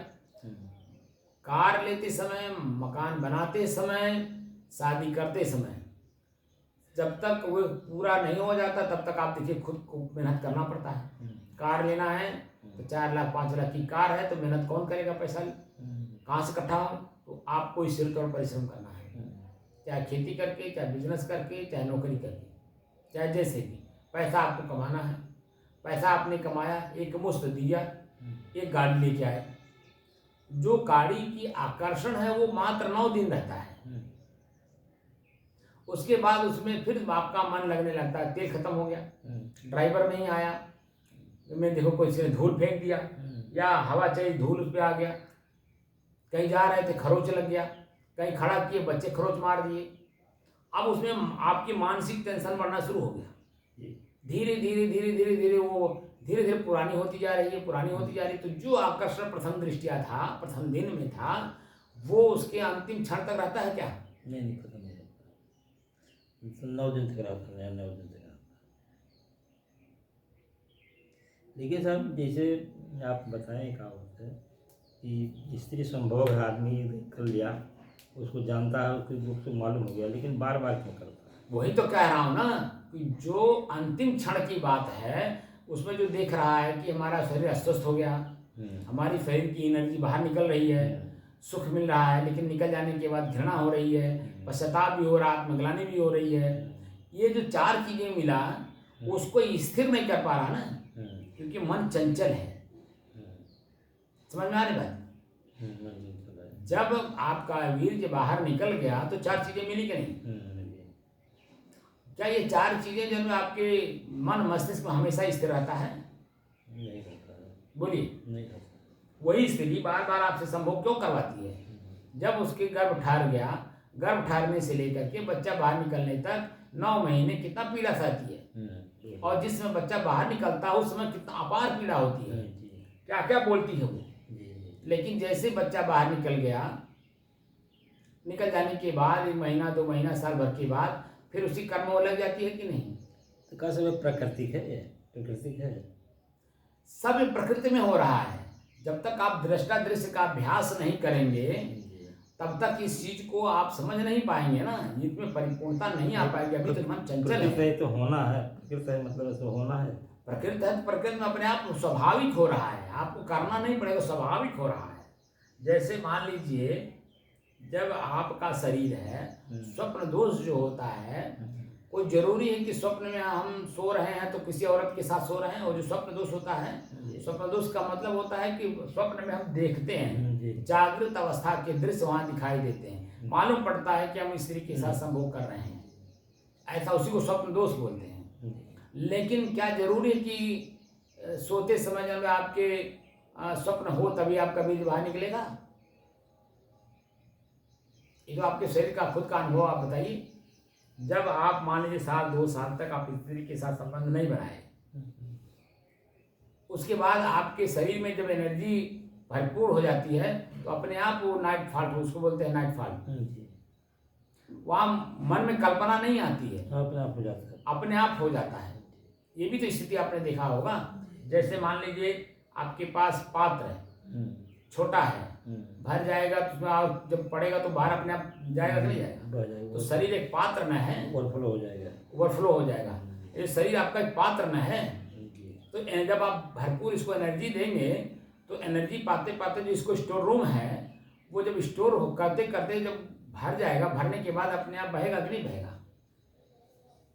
कार लेते समय, मकान बनाते समय, शादी करते समय, जब तक वो पूरा नहीं हो जाता तब तक आप देखिए खुद को मेहनत करना पड़ता है। कार लेना है तो 4 लाख 5 लाख की कार है तो मेहनत कौन करेगा, पैसा कहाँ से इकट्ठा हो? तो आपको ही सिर तोड़ परिश्रम करना है, चाहे खेती करके, चाहे बिजनेस करके, चाहे नौकरी करके, चाहे जैसे भी पैसा आपको कमाना है। पैसा आपने कमाया, एक मुश्त दिया, एक गाड़ी लेके आए, जो गाड़ी की आकर्षण है वो मात्र 9 दिन रहता है, उसके बाद उसमें फिर आपका मन लगने लगता है, तेल खत्म हो गया, ड्राइवर नहीं आया, मैं देखो कोई से धूल फेंक दिया या हवा चाहिए धूल उस पर आ गया, कहीं जा रहे थे खरोच लग गया, कहीं खड़ा किए बच्चे खरोच मार दिए। अब उसमें आपकी मानसिक टेंशन बढ़ना शुरू हो गया, धीरे धीरे धीरे धीरे धीरे वो धीरे धीरे पुरानी होती जा रही है, पुरानी होती जा रही है। तो जो आकर्षण प्रथम दृष्टिया था, प्रथम दिन में था, वो उसके अंतिम क्षण तक रहता है क्या? नहीं, खत्म हो जाता, 9 दिन तक रहता है, 9 दिन तक रहता है। देखिए साहब, जैसे आप बताएं कहावत है कि स्त्री संभोग है, आदमी कर लिया, उसको जानता है, उसको दुख से मालूम हो गया, लेकिन बार बार क्यों करता है? वही तो कह रहा हूँ ना कि जो अंतिम क्षण की बात है उसमें जो देख रहा है कि हमारा शरीर अस्वस्थ हो गया, हमारी शरीर की एनर्जी बाहर निकल रही है, सुख मिल रहा है, लेकिन निकल जाने के बाद घृणा हो रही है, पश्चाताप भी हो रहा है, आत्मग्लानि भी हो रही है। ये जो 4 चीजें मिला उसको स्थिर नहीं कर पा रहा ना, क्योंकि मन चंचल है। समझ में आ रही बात? जब आपका वीर्य बाहर निकल गया तो 4 चीजें मिली कि नहीं? क्या ये 4 चीजें जो आपके मन मस्तिष्क में हमेशा स्थिर रहता है? नहीं रहता है। बोलिए। नहीं रहता। वही स्त्री बार बार आपसे संभोग क्यों करवाती है? जब उसके गर्भ ठहर गया, गर्भ ठहरने से लेकर के बच्चा बाहर निकलने तक 9 महीने कितना पीड़ा सहती है, और जिस समय बच्चा बाहर निकलता है उस समय कितना अपार पीड़ा होती है, क्या क्या बोलती है वो। लेकिन जैसे बच्चा बाहर निकल गया, निकल जाने के बाद 1 महीना 2 महीना साल भर के बाद फिर उसी कर्म में लग जाती है कि नहीं। तो कैसे वो प्राकृतिक है, ये प्राकृतिक है, सब ये प्रकृति में हो रहा है। जब तक आप दृष्टा दृश्य का अभ्यास नहीं करेंगे तब तक इस चीज को आप समझ नहीं पाएंगे ना, इसमें परिपूर्णता नहीं आ पाएगी। अभी तो मन चंचल है। प्रकृति तो होना है, प्रकृति है मतलब इसको होना है। प्रकृति है तो प्रकृति में अपने आप स्वाभाविक हो रहा है, आपको करना नहीं पड़ेगा, स्वाभाविक हो रहा है। जैसे मान लीजिए जब आपका शरीर है, स्वप्न दोष जो होता है, कोई जरूरी है कि स्वप्न में हम सो रहे हैं तो किसी औरत के साथ सो रहे हैं। और जो स्वप्न दोष होता है, स्वप्न दोष का मतलब होता है कि स्वप्न में हम देखते हैं, जागृत अवस्था के दृश्य वहां दिखाई देते हैं, मालूम पड़ता है कि हम स्त्री के साथ संभोग कर रहे हैं, ऐसा उसी को स्वप्न दोष बोलते हैं। लेकिन क्या जरूरी है कि सोते समय जब आपके स्वप्न हो तभी आपका बीज बाहर निकलेगा? ये तो आपके शरीर का खुद का अनुभव। आप बताइए, जब आप मान लीजिए 1-2 साल तक आप स्त्री के साथ संबंध नहीं बनाए, उसके बाद आपके शरीर में जब एनर्जी भरपूर हो जाती है तो अपने आप वो नाइट फॉल, उसको बोलते हैं नाइट फॉल, वहाँ मन में कल्पना नहीं आती है, अपने आप हो जाता है, अपने आप हो जाता है। ये भी तो स्थिति आपने देखा होगा। जैसे मान लीजिए आपके पास पात्र है, छोटा है, भर जाएगा तो उसमें आप जब पड़ेगा तो बाहर अपने आप जाएगा कि नहीं जाएगा? तो शरीर एक पात्र में है, ओवरफ्लो हो जाएगा, ओवरफ्लो हो जाएगा। ये शरीर आपका एक पात्र में है, तो जब आप भरपूर इसको एनर्जी देंगे तो एनर्जी पाते पाते जो इसको स्टोर रूम है, वो जब स्टोर करते करते जब भर जाएगा, भरने के बाद अपने आप बहेगा कि नहीं बहेगा?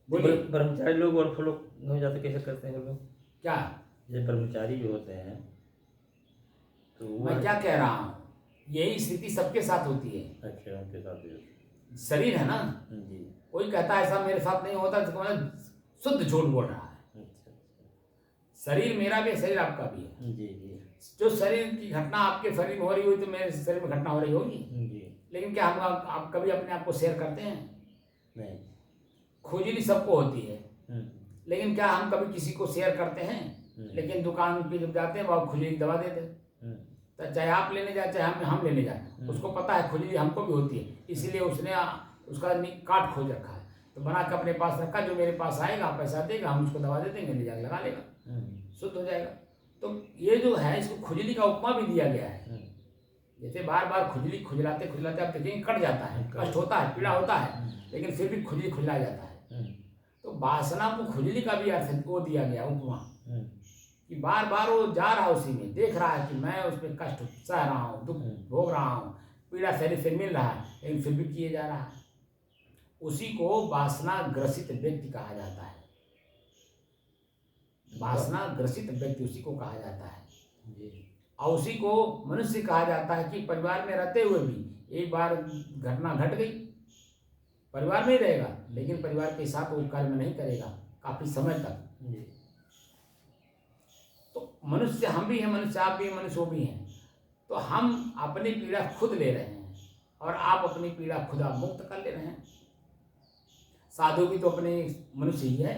बोलिए। ब्रह्मचारी लोग ओवरफ्लो हो जाते कैसे करते हैं लोग? क्या जब ब्रह्मचारी जो होते हैं तो मैं क्या कह रहा हूँ, यही स्थिति सबके साथ होती है। अच्छा, उनके साथ भी शरीर है ना, जी। कोई कहता है ऐसा मेरे साथ नहीं होता तो शुद्ध झूठ बोल रहा है। शरीर मेरा भी है, शरीर आपका भी है जी जी। जो शरीर की घटना आपके शरीर में हो रही हुई तो मेरे शरीर में घटना हो रही होगी जी। लेकिन क्या हम आप कभी अपने आप को शेयर करते हैं? नहीं। खुजली सबको होती है, लेकिन क्या हम कभी किसी को शेयर करते हैं? लेकिन दुकान पे जब जाते हैं वह खुजली की दवा देते हैं, तो चाहे आप लेने जाए चाहे हम लेने जाए, उसको पता है खुजली हमको भी होती है, इसीलिए उसने उसका काट खोज रखा है, तो बना के अपने पास रखा, जो मेरे पास आएगा पैसा देगा, हम उसको दवा दे देंगे, ले जाकर लगा लेगा, शुद्ध हो जाएगा। तो ये जो है इसको खुजली का उपमा भी दिया गया है। जैसे बार बार खुजली खुजलाते खुजलाते आप देखेंगे कट जाता है, कष्ट होता है, पीड़ा होता है, लेकिन फिर भी खुजली खुजला जाता है। तो वासना को खुजली का भी अर्थ वो दिया गया उपमा, कि बार बार वो जा रहा है उसी में, देख रहा है कि मैं उसमें कष्ट सह रहा हूँ, दुख भोग रहा हूँ, पीड़ा शरीर से मिल रहा है, लेकिन फिर भी किए जा रहा है। उसी को वासना ग्रसित व्यक्ति कहा जाता है। वासना ग्रसित व्यक्ति उसी को कहा जाता है। और उसी को मनुष्य कहा जाता है कि परिवार में रहते हुए भी एक बार घटना घट गई, परिवार में ही रहेगा लेकिन परिवार के साथ वो कर्म नहीं करेगा काफी समय तक। तो मनुष्य हम भी हैं, मनुष्य आप भी हैं, मनुष्य वो भी हैं। तो हम अपनी पीड़ा खुद ले रहे हैं और आप अपनी पीड़ा खुद आप मुक्त कर ले रहे हैं। साधु भी तो अपने मनुष्य ही है,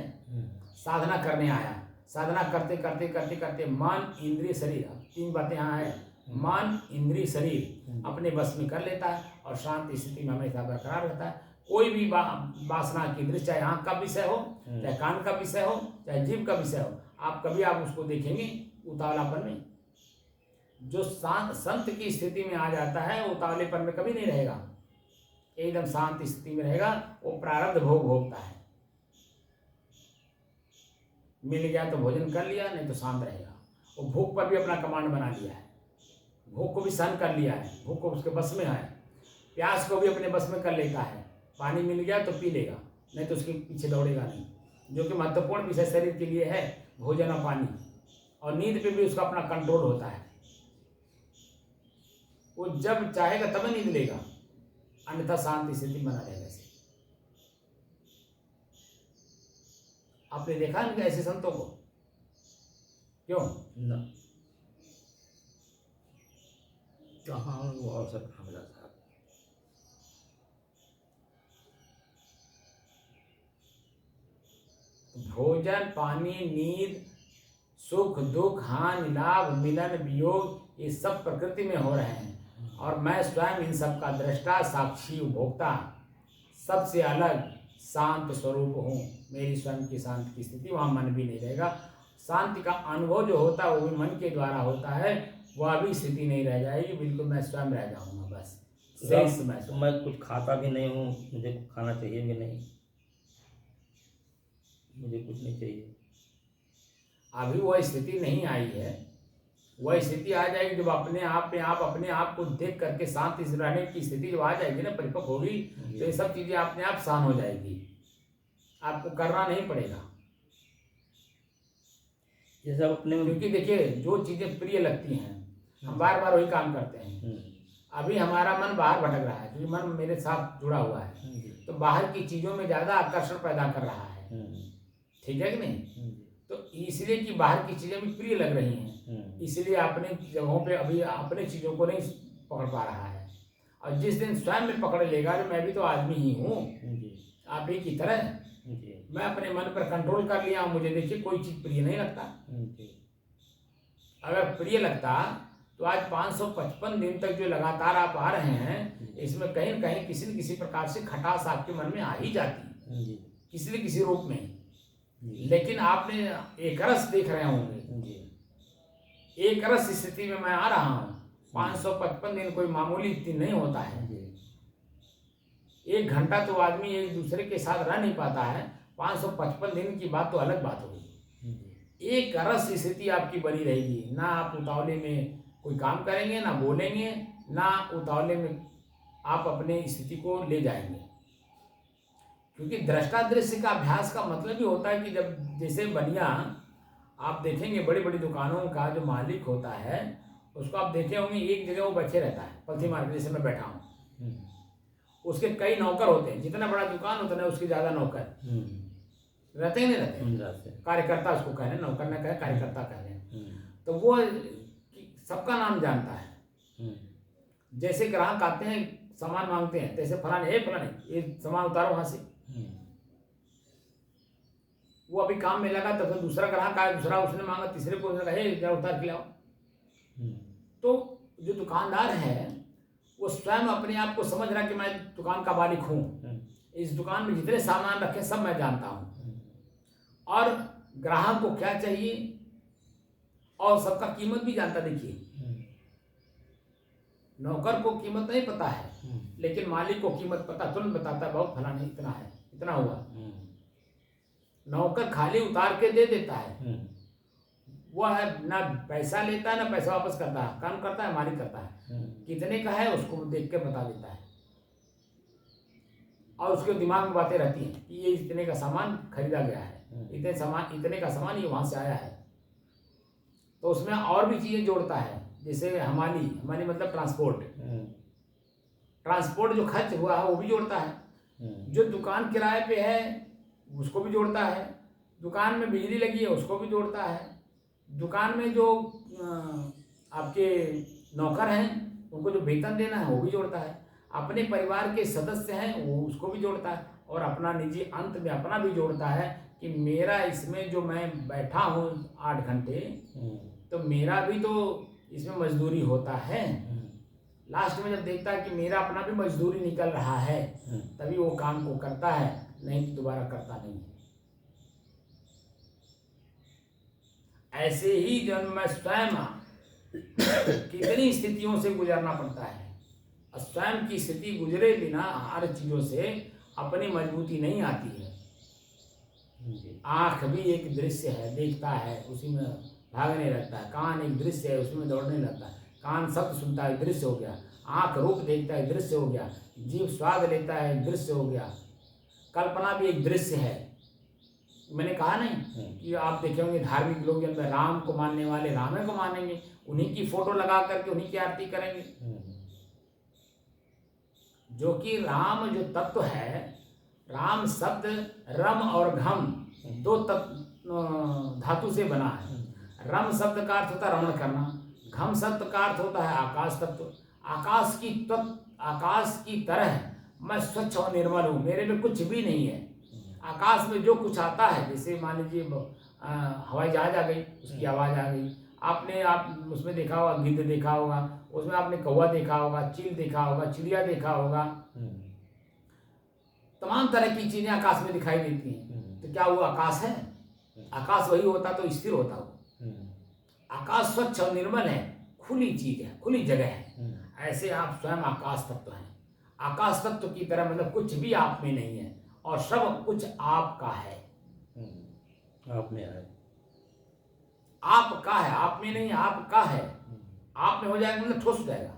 साधना करने आया, साधना करते करते करते करते मन इंद्रिय शरीर, तीन बातें यहाँ है, मन इंद्रिय शरीर अपने बस में कर लेता है और शांति स्थिति में हमेशा बरकरार रहता है। कोई भी वासना की दृष्टि, चाहे आँख का विषय हो, चाहे कान का विषय हो, चाहे जीभ का विषय हो, आप कभी आप उसको देखेंगे उतावलापन में। जो संत की स्थिति में आ जाता है उतावलेपन में कभी नहीं रहेगा, एकदम शांत स्थिति में रहेगा। वो प्रारब्ध भोग भोगता है, मिल गया तो भोजन कर लिया, नहीं तो शांत रहेगा। वो भूख पर भी अपना कमांड बना लिया है, भूख को भी सहन कर लिया है, भूख को उसके बस में है। प्यास को भी अपने बस में कर लेता है, पानी मिल गया तो पी लेगा, नहीं तो उसके पीछे दौड़ेगा नहीं। जो कि महत्वपूर्ण विषय शरीर के लिए है, भोजन और पानी। और नींद पे भी उसका अपना कंट्रोल होता है, वो जब चाहेगा तब नींद लेगा, अन्यथा शांति स्थिति बना रहेगा। आपने देखा है ऐसे संतों को? क्यों ना, कहाँ वो अवसर कहाँ मिला था? भोजन, पानी, नींद, सुख दुख, हानि लाभ, मिलन वियोग, ये सब प्रकृति में हो रहे हैं और मैं स्वयं इन सब का दृष्टा, साक्षी, उपभोक्ता, सबसे अलग शांत स्वरूप हूँ। मेरी स्वयं की शांति की स्थिति, वहाँ मन भी नहीं रहेगा। शांति का अनुभव जो होता है वो भी मन के द्वारा होता है, वह भी स्थिति नहीं रह जाएगी, बिल्कुल मैं स्वयं रह जाऊँगा बस। शेष मैं कुछ खाता भी नहीं हूँ, मुझे कुछ खाना चाहिए भी नहीं, मुझे कुछ नहीं चाहिए। अभी वह स्थिति नहीं आई है, वह स्थिति आ जाएगी जब अपने आप को देख करके शांति से रहने की स्थिति जब आ जाएगी ना, परिपक्व होगी, तो ये सब चीजें अपने आप शांत हो जाएगी, आपको करना नहीं पड़ेगा। ये सब अपने, क्योंकि देखिए जो चीजें प्रिय लगती हैं हम बार बार वही काम करते हैं। अभी हमारा मन बाहर भटक रहा है क्योंकि मन मेरे साथ जुड़ा हुआ है, तो बाहर की चीजों में ज्यादा आकर्षण पैदा कर रहा है, ठीक है कि नहीं? तो इसलिए कि बाहर की चीजें भी प्रिय लग रही हैं, इसलिए अपने जगहों पे अभी अपने चीजों को नहीं पकड़ पा रहा है। और जिस दिन स्वयं में पकड़ लेगा कि मैं भी तो आदमी ही हूँ आप ही की तरह, मैं अपने मन पर कंट्रोल कर लिया हूँ, मुझे देखिए कोई चीज प्रिय नहीं लगता। अगर प्रिय लगता तो आज 555 दिन तक जो लगातार आप आ रहे हैं, इसमें कहीं न कहीं किसी न किसी प्रकार से खटास आपके मन में आ ही जाती, किसी न किसी रूप में। लेकिन आपने एक रस देख रहे होंगे, एक रस स्थिति में मैं आ रहा हूँ। 555 दिन कोई मामूली दिन नहीं होता है। 1 घंटा तो आदमी एक दूसरे के साथ रह नहीं पाता है, 555 दिन की बात तो अलग बात होगी। एक रस स्थिति आपकी बनी रहेगी, ना आप उतावले में कोई काम करेंगे, ना बोलेंगे, ना उतावले में आप अपने स्थिति को ले जाएंगे। क्योंकि दृष्टा दृश्य का अभ्यास का मतलब ही होता है कि जब जैसे बनिया आप देखेंगे बड़ी बड़ी दुकानों का जो मालिक होता है उसको आप देखे होंगे, एक जगह वो बैठे रहता है, पलथी मार के, जैसे मैं बैठा हूँ, उसके कई नौकर होते हैं, जितना बड़ा दुकान उतना उसके ज्यादा नौकर रहते हैं, नहीं रहते? कार्यकर्ता उसको कह रहे, नौकर न कहे, कार्यकर्ता कह रहे। तो वो सबका नाम जानता है। जैसे ग्राहक आते हैं सामान मांगते हैं, जैसे फलाने ये सामान उतारो वहां से, वो अभी काम में लगा तो दूसरा ग्राहक आया, दूसरा उसने मांगा, तीसरे को उसने कहा जरा उतार के लाओ। तो जो दुकानदार है वो स्वयं अपने आप को समझ रहा कि मैं दुकान का मालिक हूँ, इस दुकान में जितने सामान रखे सब मैं जानता हूँ, और ग्राहक को क्या चाहिए और सबका कीमत भी जानता। देखिए नौकर को कीमत नहीं पता है, लेकिन मालिक को कीमत पता, तुरंत बताता है, बहुत फलाने इतना है, इतना हुआ। नौकर खाली उतार के दे देता है, वो है ना पैसा लेता है ना पैसा वापस करता है, काम करता है मालिक करता है। कितने का है उसको देख के बता देता है, और उसके दिमाग में बातें रहती हैं कि ये इतने का सामान खरीदा गया है, इतने का सामान ये वहां से आया है। तो उसमें और भी चीजें जोड़ता है, जैसे हमाली मतलब ट्रांसपोर्ट जो खर्च हुआ है वो भी जोड़ता है, जो दुकान किराए पे है उसको भी जोड़ता है, दुकान में बिजली लगी है उसको भी जोड़ता है, दुकान में जो आपके नौकर हैं उनको जो वेतन देना है वो भी जोड़ता है, अपने परिवार के सदस्य हैं वो उसको भी जोड़ता है, और अपना निजी अंत में अपना भी जोड़ता है कि मेरा इसमें जो मैं बैठा हूँ 8 घंटे, तो मेरा भी तो इसमें मजदूरी होता है। लास्ट में जब देखता है कि मेरा अपना भी मजदूरी निकल रहा है, तभी वो काम को करता है, नहीं तो दोबारा करता नहीं है। ऐसे ही जब मैं स्वयं कितनी स्थितियों से गुजरना पड़ता है, और स्वयं की स्थिति गुजरे बिना हर चीजों से अपनी मजबूती नहीं आती है। आंख भी एक दृश्य है, देखता है उसी में भागने लगता है, कान एक दृश्य है उसी में दौड़ने लगता है, कान शब्द सुनता है दृश्य हो गया, आंख रूप देखता है दृश्य हो गया, जीव स्वाद लेता है दृश्य हो गया, कल्पना भी एक दृश्य है। मैंने कहा नहीं कि आप देखे होंगे धार्मिक लोग जब राम को मानने वाले राम को मानेंगे, उन्हीं की फोटो लगा करके उन्हीं की आरती करेंगे, जो कि राम जो तत्व है, राम शब्द रम और घम 2 धातु से बना है। रम शब्द का अर्थ होता है रमण करना, घम शब्द का अर्थ होता है आकाश तत्व। आकाश की तरह मैं स्वच्छ और निर्मल हूँ, मेरे में कुछ भी नहीं है। आकाश में जो कुछ आता है, जैसे मान लीजिए हवाई जहाज आ गई, उसकी आवाज़ आ गई, आप उसमें देखा होगा, गिद्ध देखा होगा, उसमें आपने कौवा देखा होगा, चील देखा होगा, चिड़िया देखा होगा, तमाम तरह की चीज़ें आकाश में दिखाई देती हैं। तो क्या वो आकाश है? आकाश वही होता तो स्थिर होता वो। आकाश स्वच्छ और निर्मल है, खुली चीज है, खुली जगह है। ऐसे आप स्वयं आकाश तत्व हैं। आकाश तत्व की तरह मतलब कुछ भी आप में नहीं है और सब कुछ आपका है। आप में है, आपका है, आप में नहीं, आपका है। आप में हो जाएगा मतलब ठोस हो जाएगा।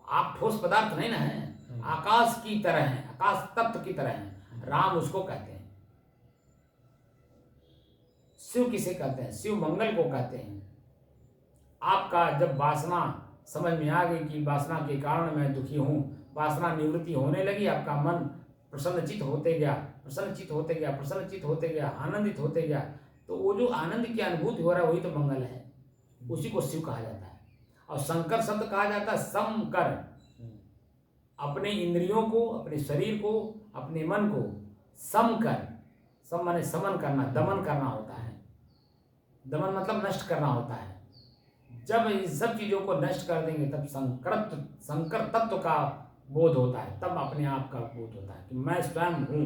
आप ठोस पदार्थ नहीं ना है, आकाश की तरह है, आकाश तत्व की तरह है। राम उसको कहते हैं। शिव किसे कहते हैं? शिव मंगल को कहते हैं। आपका जब वासना समझ में आ गई कि वासना के कारण मैं दुखी हूँ, वासना निवृत्ति होने लगी, आपका मन प्रसन्नचित होते गया, प्रसन्नचित होते गया, प्रसन्नचित होते गया, आनंदित होते गया, तो वो जो आनंद की अनुभूति हो रहा है वही तो मंगल है। उसी को शिव कहा जाता है। और शंकर शब्द कहा जाता है समकर। अपने इंद्रियों को, अपने शरीर को, अपने मन को सम कर, सम माने समन करना, दमन करना होता है। दमन मतलब नष्ट करना होता है। जब इन सब चीजों को नष्ट कर देंगे तब संकर तत्व का बोध होता है, तब अपने आप का बोध होता है कि मैं स्वयं हूं।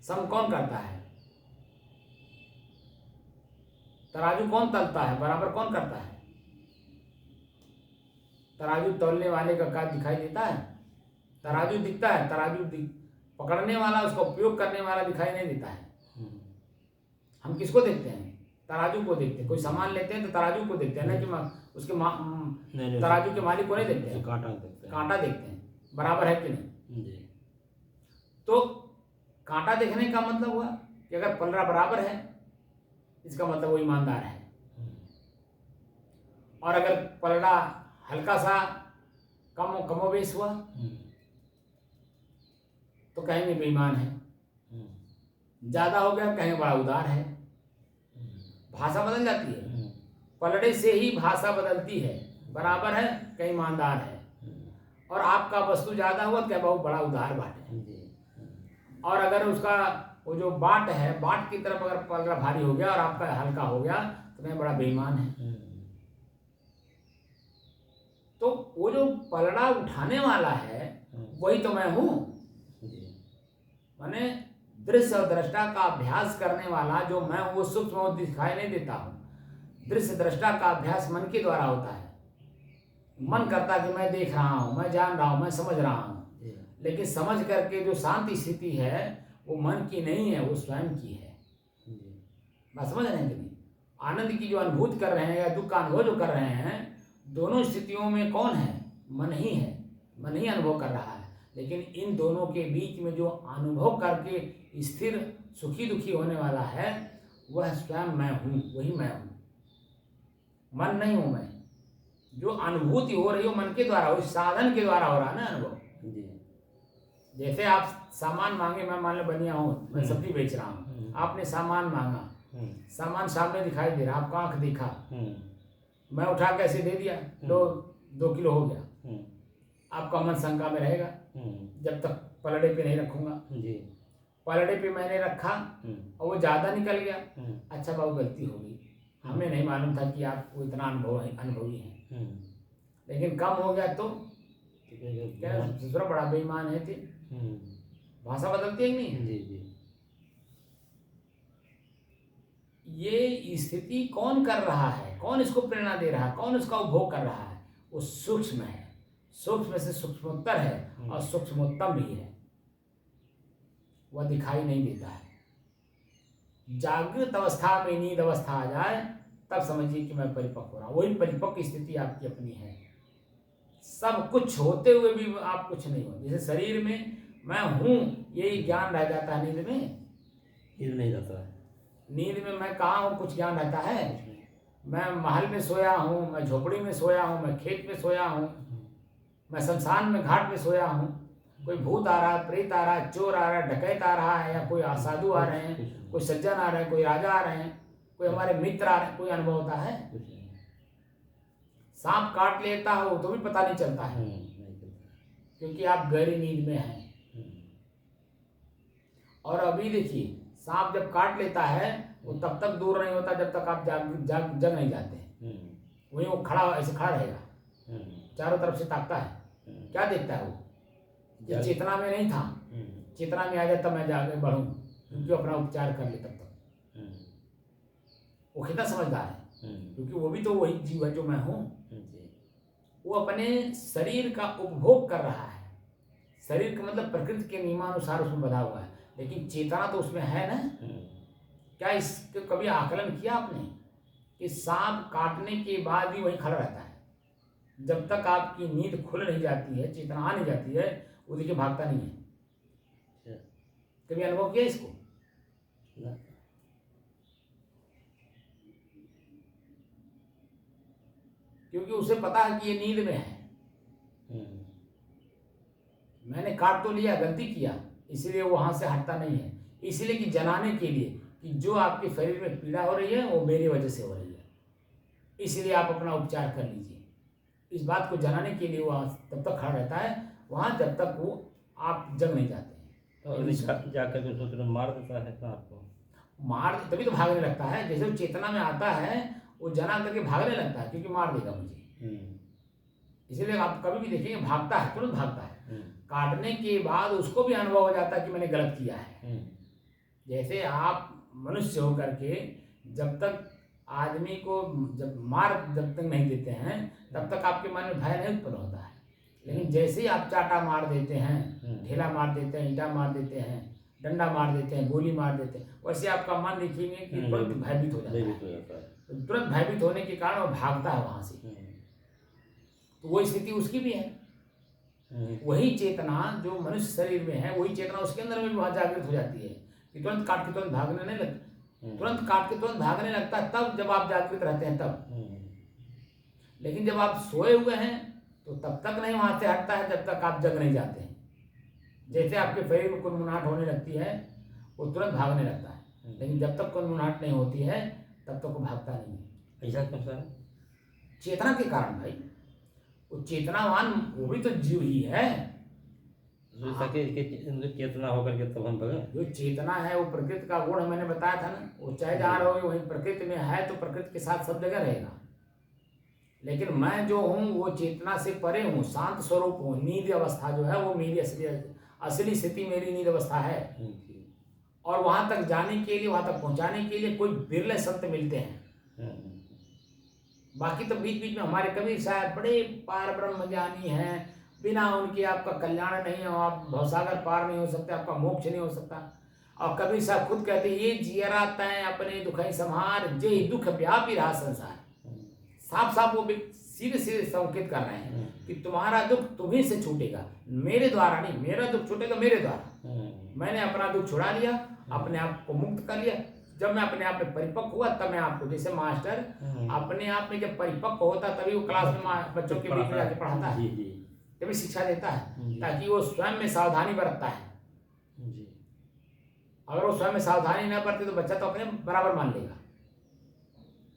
सम कौन करता है? तराजू कौन तलता है? बराबर कौन करता है? तराजू तौलने वाले का कार्य दिखाई देता है? तराजू दिखता है, पकड़ने वाला, उसका उपयोग करने वाला दिखाई नहीं देता है। हम किसको देखते हैं? तराजू को देखते हैं। कोई सामान लेते हैं तो तराजू को देखते हैं, ना कि उसके तराजू के मालिक को नहीं देखते हैं, कांटा देखते हैं। बराबर है कि नहीं? तो कांटा देखने का मतलब हुआ कि अगर पलड़ा बराबर है, इसका मतलब वो ईमानदार है। और अगर पलड़ा हल्का सा कमोबेश हुआ तो कहेंगे बेईमान है। ज्यादा हो गया कहेंगे बड़ा उदार है। भाषा बदल जाती है, पलड़े से ही भाषा बदलती है। बराबर है कहीं ईमानदार है, और आपका वस्तु ज्यादा हुआ तो क्या बहुत बड़ा उदार बाट है। और अगर उसका वो जो बाट है, बाट की तरफ अगर पलड़ा भारी हो गया और आपका हल्का हो गया तो कहीं बड़ा बेईमान है। तो वो जो पलड़ा उठाने वाला है वही तो मैं हूं। माने दृश्य और दृष्टा का अभ्यास करने वाला जो मैं हूं वो सूक्ष्म दिखाई नहीं देता हूं। दृश्य दृष्टा का अभ्यास मन के द्वारा होता है। मन करता कि मैं देख रहा हूं, मैं जान रहा हूं, मैं समझ रहा हूं, लेकिन समझ करके जो शांति स्थिति है वो मन की नहीं है, वो स्वयं की है। बात समझ रहे हैं कि नहीं? आनंद की जो अनुभूति कर रहे हैं या दुख का अनुभव जो कर रहे हैं, दोनों स्थितियों में कौन है? मन ही है। मन ही अनुभव कर रहा है। लेकिन इन दोनों के बीच में जो अनुभव करके स्थिर सुखी दुखी होने वाला है वह स्वयं मैं हूं, वही मैं हूं। मन नहीं हूं मैं। जो अनुभूति हो रही हो मन के द्वारा, उस साधन के द्वारा हो रहा है ना अनुभव। जैसे आप सामान मांगे, मैं मान लो बनिया हूं, मैं सब्जी बेच रहा हूं, आपने सामान मांगा, सामान सामने दिखाई दे रहा, आपका आंख देखा, मैं उठा कैसे दे दिया, 2 किलो हो गया। आपका मन शंका में रहेगा जब तक पलड़े पे नहीं रखूंगा। पलड़े पे मैंने रखा और वो ज्यादा निकल गया, अच्छा बाबू गलती हो गई, हमें नहीं मालूम था कि आपको इतना अनुभवी है। लेकिन कम हो गया तो क्या दूसरा बड़ा बेईमान है थे। भाषा बदलती है कि नहीं? ये स्थिति कौन कर रहा है? कौन इसको प्रेरणा दे रहा है? कौन इसका उपभोग कर रहा है? वो सूक्ष्म है। सूक्ष्म से सूक्ष्मोत्तर है और सूक्ष्मोत्तम भी है। वह दिखाई नहीं देता है। जागृत अवस्था में नींद अवस्था आ जाए तब समझिए कि मैं परिपक्व हो रहा हूं। वही परिपक्व स्थिति आपकी अपनी है। सब कुछ होते हुए भी आप कुछ नहीं हो। जैसे शरीर में मैं हूं यही ज्ञान रह जाता है, नींद में नींद नहीं रहता है। नींद में मैं कहाँ हूँ कुछ ज्ञान रहता है? मैं महल में सोया हूँ, मैं झोपड़ी में सोया हूँ, मैं खेत में सोया हूँ, मैं शमशान में घाट में सोया हूँ। कोई भूत आ रहा है, प्रेत आ रहा है, चोर आ रहा है, डकैत आ रहा है, या कोई साधु आ रहे हैं, कोई सज्जन आ रहे हैं, कोई राजा आ रहे हैं, कोई हमारे मित्र आ रहे हैं, कोई अनुभव होता है? सांप काट लेता हो तो भी पता नहीं चलता है, क्योंकि आप गहरी नींद में हैं। और अभी देखिए, सांप जब काट लेता है वो तब तक दूर नहीं होता जब तक आप जग नहीं जाते हैं। वहीं वो खड़ा ऐसे खड़ा रहेगा, चारों तरफ से ताकता है। क्या देखता है वो? ये चेतना में नहीं था, चेतना में आ जाए तब मैं आगे बढ़ूँ, क्योंकि अपना उपचार कर ले तब तक। वो कितना समझदार है, क्योंकि वो भी तो वही जीव है जो मैं हूँ। वो अपने शरीर का उपभोग कर रहा है। शरीर का मतलब प्रकृति के नियमानुसार उसमें बधा हुआ है, लेकिन चेतना तो उसमें है ना। क्या इसके कभी आकलन किया आपने कि सांप काटने के बाद भी वही खड़ा रहता है? जब तक आपकी नींद खुल नहीं जाती है, चेतना आ नहीं जाती है, वो देखिए भागता नहीं है। कभी अनुभव किया इसको? क्योंकि उसे पता है कि ये नींद में है। मैंने काट तो लिया, गलती किया, इसलिए वहां से हटता नहीं है। इसलिए कि जनाने के लिए कि जो आपके शरीर में पीड़ा हो रही है वो मेरी वजह से हो रही है, इसलिए आप अपना उपचार कर लीजिए। इस बात को जनाने के लिए वो तब तक खड़ा रहता है वहां जब तक वो आप जग नहीं जाते हैं। और जाकर के उसको तुरंत मार देता है सांप को। मार तभी तो भागने लगता है। जैसे वो चेतना में आता है वो जना करके भागने लगता है, क्योंकि मार देगा मुझे। इसीलिए आप कभी भी देखेंगे भागता है, तुरंत भागता है। काटने के बाद उसको भी अनुभव हो जाता है कि मैंने गलत किया है। जैसे आप मनुष्य होकर के जब तक आदमी को जब तक नहीं देते हैं तब तक आपके मन में भय नहीं उत्पन्न होता है। लेकिन जैसे ही आप चाटा मार देते हैं, ढेला मार देते हैं, ईंटा मार देते हैं, डंडा मार देते हैं, गोली मार देते हैं, वैसे आपका मन देखेंगे कि तुरंत भयभीत हो जाता है। तो तुरंत भयभीत होने के कारण वो भागता है वहां से। तो वही स्थिति उसकी भी है। वही चेतना जो मनुष्य शरीर में है, वही चेतना उसके अंदर में भी वहां जागृत हो जाती है कि तुरंत काट के तुरंत भागने नहीं लगता। तुरंत काट के तुरंत भागने लगता है तब जब आप जागृत रहते हैं तब। लेकिन जब आप सोए हुए हैं तो तब तक नहीं वहां से हटता है जब तक आप जग नहीं जाते हैं। जैसे आपके शरीर में कुनमुनाहट होने लगती है वो तुरंत भागने लगता है, लेकिन जब तक कुनमुनाहट नहीं होती है तब तक वो भागता नहीं है। ऐसा क्यों सर? चेतना के कारण भाई। वो चेतनावान वो भी तो जीव ही है। चेतना होकर के तब हम भगे। जो चेतना है वो प्रकृति का गुण मैंने बताया था ना। वो चाहे जहाँ रहोगे वहीं प्रकृति में है तो प्रकृति के साथ सब जगह रहेगा। लेकिन मैं जो हूँ वो चेतना से परे हूँ, शांत स्वरूप हूँ। नींद अवस्था जो है वो मेरी असली स्थिति मेरी नींद अवस्था है। और वहां तक जाने के लिए, वहां तक पहुंचाने के लिए कोई बिरले संत मिलते हैं। बाकी तो बीच बीच में हमारे कबीर साहब बड़े पार ब्रह्म ज्ञानी हैं, बिना उनके आपका कल्याण नहीं हो, आप भवसागर पार नहीं हो सकते, आपका मोक्ष नहीं हो सकता। और कबीर साहब खुद कहते हैं, ये जियरा तय अपने दुखई संहार, जे दुख व्यापी रहा संसार। साफ साफ वो सीधे सीधे संकेत कर रहे हैं कि तुम्हारा दुख तुम्ही से छूटेगा, मेरे द्वारा नहीं। मेरा दुख छूटेगा मेरे द्वारा। मैंने अपना दुख छुड़ा लिया, अपने आप को मुक्त कर लिया। जब मैं अपने आप में परिपक्व हुआ तब मैं आपको, जैसे मास्टर अपने आप में जब परिपक्व होता तभी वो क्लास में बच्चों के बीच में जाके पढ़ाता है, तभी शिक्षा देता है, ताकि वो स्वयं में सावधानी बरतता है। अगर वो स्वयं में सावधानी न बरते तो बच्चा तो अपने बराबर मान लेगा।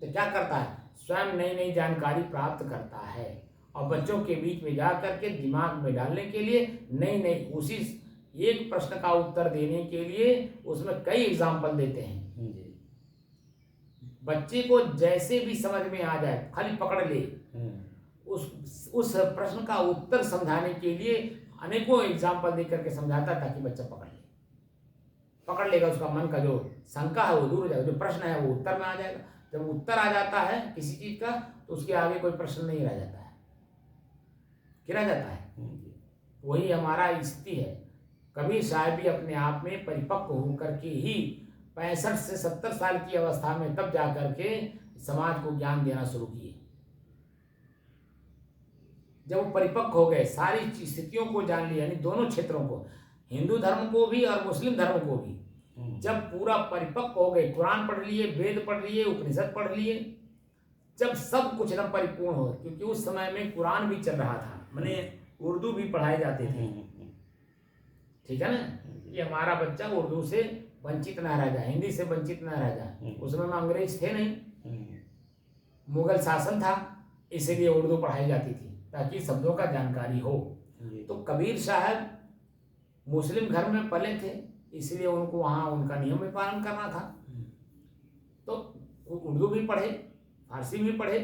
तो क्या करता है, स्वयं नई नई जानकारी प्राप्त करता है और बच्चों के बीच में जा करके दिमाग में डालने के लिए नई नई, उसी एक प्रश्न का उत्तर देने के लिए उसमें कई एग्जाम्पल देते हैं। बच्चे को जैसे भी समझ में आ जाए खाली पकड़ ले, उस प्रश्न का उत्तर समझाने के लिए अनेकों एग्जाम्पल दे करके समझाता है, ताकि बच्चा पकड़ लेगा। उसका मन का जो शंका है वो दूर हो जाएगा, जो प्रश्न है वो उत्तर में आ जाएगा। जब उत्तर आ जाता है किसी चीज का तो उसके आगे कोई प्रश्न नहीं रह जाता है, गिरा जाता है। वही हमारा स्थिति है। कबीर साहब भी अपने आप में परिपक्व होकर के ही 65 से 70 साल की अवस्था में तब जाकर के समाज को ज्ञान देना शुरू किए। जब वो परिपक्व हो गए, सारी स्थितियों को जान लिया, यानी दोनों क्षेत्रों को, हिंदू धर्म को भी और मुस्लिम धर्म को भी, जब पूरा परिपक्व हो गए, कुरान पढ़ लिए, वेद पढ़ लिए, उपनिषद पढ़ लिए, जब सब कुछ एकदम परिपूर्ण हो, क्योंकि उस समय में कुरान भी चल रहा था, मैंने उर्दू भी पढ़ाए जाते थे, ठीक है ना, कि हमारा बच्चा उर्दू से वंचित न रह जाए, हिंदी से वंचित न रह जाए। उस समय में अंग्रेज थे नहीं, मुगल शासन था, इसीलिए उर्दू पढ़ाई जाती थी ताकि शब्दों का जानकारी हो। तो कबीर साहब मुस्लिम घर में पले थे, इसलिए उनको वहाँ उनका नियम में पालन करना था। तो उर्दू भी पढ़े, फारसी भी पढ़े,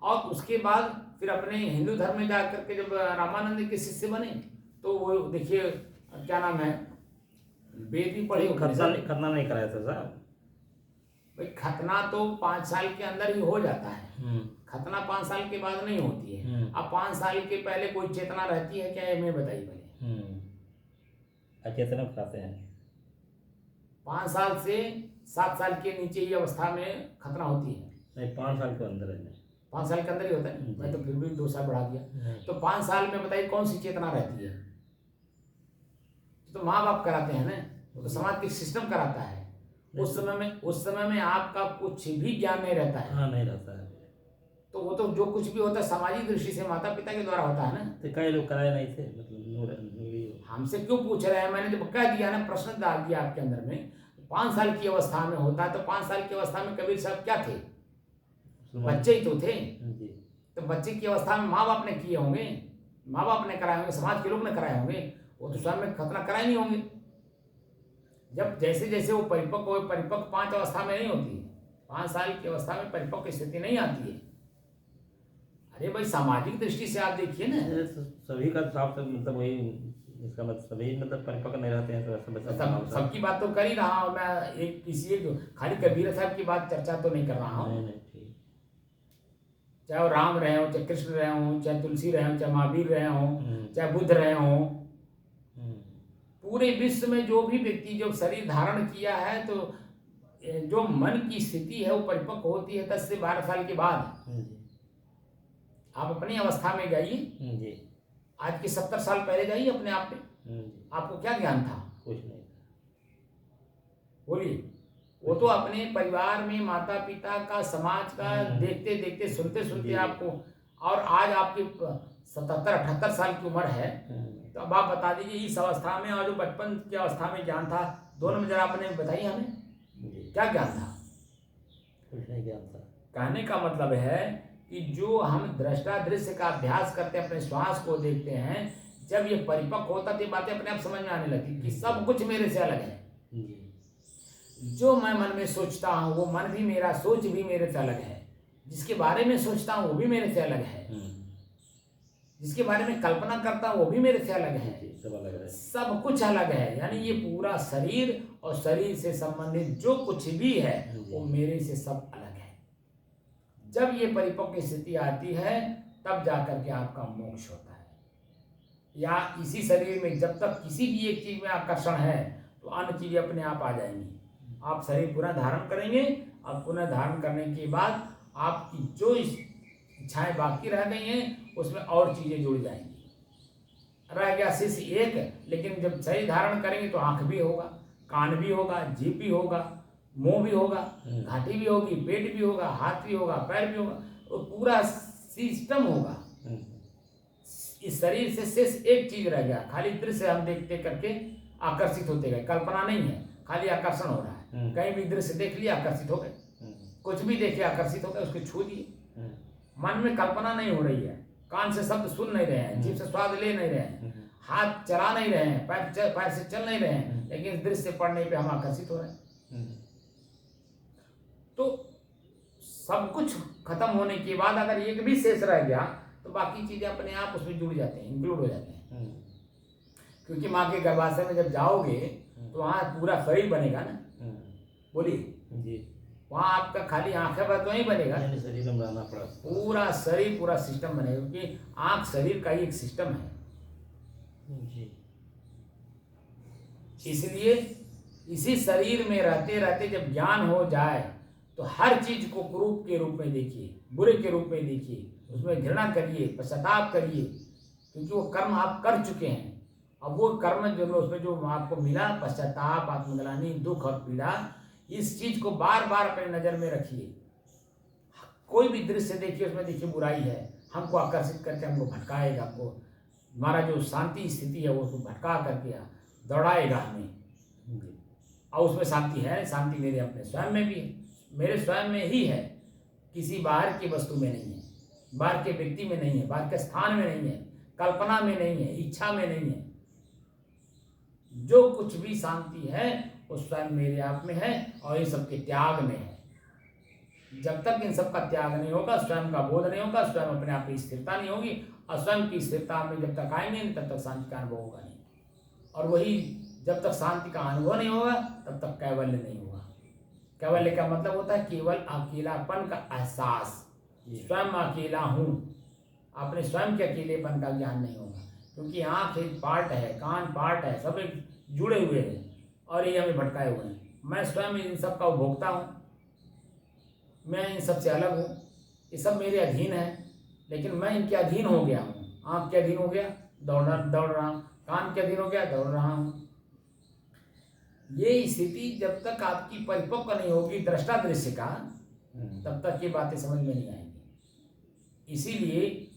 और उसके बाद फिर अपने हिंदू धर्म में जा करके जब रामानंद के शिष्य बने तो वो देखिए क्या नाम है, वेद भी पढ़े। खतना नहीं कराया था साहब? भाई खतना तो 5 साल के अंदर ही हो जाता है, खतना 5 साल के बाद नहीं होती है। अब 5 साल के पहले कोई चेतना रहती है क्या, ये मैं बताइए पहले। अचेतना कराते हैं। 5 साल से 7 साल के नीचे ही अवस्था में खतना होती है। नहीं, 5 साल के अंदर है। 5 साल के अंदर ही होता है। मैं तो फिर भी 2 साल बढ़ा दिया। तो 5 साल में बताइए कौन सी चेतना रहती है? तो माँ बाप कराते हैं ना, वो तो समाज के सिस्टम कराता है। उस समय में आपका कुछ भी ज्ञान नहीं रहता है। हाँ, नहीं रहता है। तो वो तो जो कुछ भी होता है सामाजिक दृष्टि से माता पिता के द्वारा होता है ना। तो कई लोग कराए नहीं थे, मतलब हमसे क्यों पूछ रहे हैं? मैंने जब कह दिया ना, प्रश्न डाल दिया आपके अंदर में। 5 साल की अवस्था में होता है, तो 5 साल की अवस्था में कबीर साहब क्या थे? बच्चे ही तो थे। तो बच्चे की अवस्था में माँ बाप ने किए होंगे, माँ बाप ने कराए होंगे, समाज के लोग ने कराए होंगे। वो तो स्वयं में खतना कराए नहीं होंगे। जब जैसे जैसे वो परिपक्व हो, परिपक्व 5 अवस्था में नहीं होती है, 5 साल की अवस्था में परिपक्व की स्थिति नहीं आती है। अरे भाई सामाजिक दृष्टि से आप देखिए ना, सभी का साफ मतलब वही, इसका मतलब सभी मतलब परिपक्व नहीं रहते हैं। तो सबकी बात तो कर ही रहा हूँ मैं, एक किसी खाली कबीर साहब की बात चर्चा तो नहीं कर रहा हूँ। चाहे वो राम रहे हो, चाहे कृष्ण रहे हो, चाहे तुलसी रहे हो, चाहे महावीर रहे हो, चाहे बुद्ध रहे हो, पूरे विश्व में जो भी व्यक्ति जो शरीर धारण किया है, तो जो मन की स्थिति है वो परिपक्व होती है 10 से 12 साल के बाद। आप अपनी अवस्था में जाइए, आज के 70 साल पहले जाइए अपने आप पे, आपको क्या ज्ञान था? कुछ नहीं। बोलिए। वो तो अपने परिवार में माता पिता का, समाज का देखते देखते सुनते सुनते आपको, और आज आपकी 77-78 साल की उम्र है। तो अब आप बता दीजिए इस अवस्था में और जो बचपन की अवस्था में ज्ञान था, दोनों में जरा आपने बताइए हमें क्या ज्ञान था? कुछ नहीं ज्ञान था। कहने का मतलब है कि जो हम दृष्टा दृश्य का अभ्यास करते हैं, अपने श्वास को देखते हैं, जब ये परिपक्व होता तो बातें अपने आप समझ में आने लगती कि सब कुछ मेरे से अलग है। जो मैं मन में सोचता हूँ वो मन भी मेरा, सोच भी मेरे से अलग है। जिसके बारे में सोचता हूँ वो भी मेरे से अलग है। जिसके बारे में कल्पना करता हूँ वो भी मेरे से अलग है। सब अलग है, सब कुछ अलग है। यानी ये पूरा शरीर और शरीर से संबंधित जो कुछ भी है वो मेरे से सब अलग है। जब ये परिपक्व स्थिति आती है तब जाकर के आपका मोक्ष होता है। या इसी शरीर में जब तक किसी भी एक चीज में आकर्षण है तो अन्य चीजें अपने आप आ जाएंगी। आप शरीर पुनः धारण करेंगे और पुनः धारण करने के बाद आपकी जो इच्छाएं बाकी रह गई हैं उसमें और चीजें जुड़ जाएंगी। रह गया शेष एक, लेकिन जब शरीर धारण करेंगे तो आंख भी होगा, कान भी होगा, जीभ भी होगा, मुंह भी होगा, घाटी भी होगी, पेट भी होगा, हाथ भी होगा, पैर भी होगा, और पूरा सिस्टम होगा। इस शरीर से शेष एक चीज रह गया, खाली दृश्य हम देखते करके आकर्षित होते गए। कल्पना नहीं है, खाली आकर्षण हो रहा है। कहीं भी दृश्य देख लिया आकर्षित हो गए, कुछ भी देखे आकर्षित हो गए, उसको छू दिए। मन में कल्पना नहीं हो रही है, कान से शब्द सुन नहीं रहे हैं, जीभ से स्वाद ले नहीं रहे हैं, हाथ चला नहीं रहे हैं, पैर से चल नहीं रहे हैं, लेकिन दृश्य पढ़ने पे हम आकर्षित हो रहे हैं। तो सब कुछ खत्म होने के बाद अगर एक भी शेष रह गया तो बाकी चीजें अपने आप उसमें जुड़ जाते हैं, इंक्लूड हो जाते हैं। क्योंकि माँ के गर्भाशय में जब जाओगे तो वहाँ पूरा शरीर बनेगा ना। बोलिए, वहाँ आपका खाली आंखें पर तो नहीं बनेगा, शरीर में रहना पड़ा, पूरा शरीर, पूरा सिस्टम बनेगा। क्योंकि आंख शरीर का ही एक सिस्टम है। इसलिए इसी शरीर में रहते रहते जब ज्ञान हो जाए तो हर चीज को कुरूप के रूप में देखिए, बुरे के रूप में देखिए, उसमें घृणा करिए, पश्चाताप करिए, क्योंकि वो कर्म आप कर चुके हैं। अब वो कर्म जो उसमें जो आपको मिला, पश्चाताप, आत्मग्लानि, दुख और पीड़ा, इस चीज को बार बार अपने नजर में रखिए। कोई भी दृश्य देखिए, उसमें देखिए बुराई है, हमको आकर्षित करके हमको भटकाएगा, हमको हमारा जो शांति स्थिति है वो उसको भटका करके दौड़ाएगा हमें। और उसमें शांति है, शांति मेरे अपने स्वयं में भी है, मेरे स्वयं में ही है, किसी बाहर की वस्तु में नहीं है, बाहर के व्यक्ति में नहीं है, बाहर के स्थान में नहीं है, कल्पना में नहीं है, इच्छा में नहीं है। जो कुछ भी शांति है वो स्वयं मेरे आप में है और इन सबके त्याग में है। जब तक इन सब का त्याग नहीं होगा, स्वयं का बोध नहीं होगा, स्वयं अपने आप की स्थिरता नहीं होगी, और स्वयं की स्थिरता में जब तक आएंगे तब तक शांति का अनुभव होगा नहीं। और वही जब तक शांति का अनुभव नहीं होगा तब तक कैवल्य नहीं होगा। कैवल्य का मतलब होता है केवल अकेलापन का एहसास, स्वयं अकेला हूँ। अपने स्वयं के अकेलेपन का ज्ञान नहीं होगा, क्योंकि आँख एक पार्ट है, कान पार्ट है, सब एक जुड़े हुए हैं और ये हमें भटकाए हुए हैं। मैं स्वयं इन सब का उपभोक्ता हूँ, मैं इन सब से अलग हूँ, ये सब मेरे अधीन है, लेकिन मैं इनके अधीन हो गया हूँ। आँख के अधीन हो गया, दौड़ रहा हूँ, कान के अधीन हो गया, दौड़ रहा हूँ। ये स्थिति जब तक आपकी परिपक्व नहीं होगी दृष्टा दृश्य का, तब तक ये बातें समझ में नहीं आएंगी। इसीलिए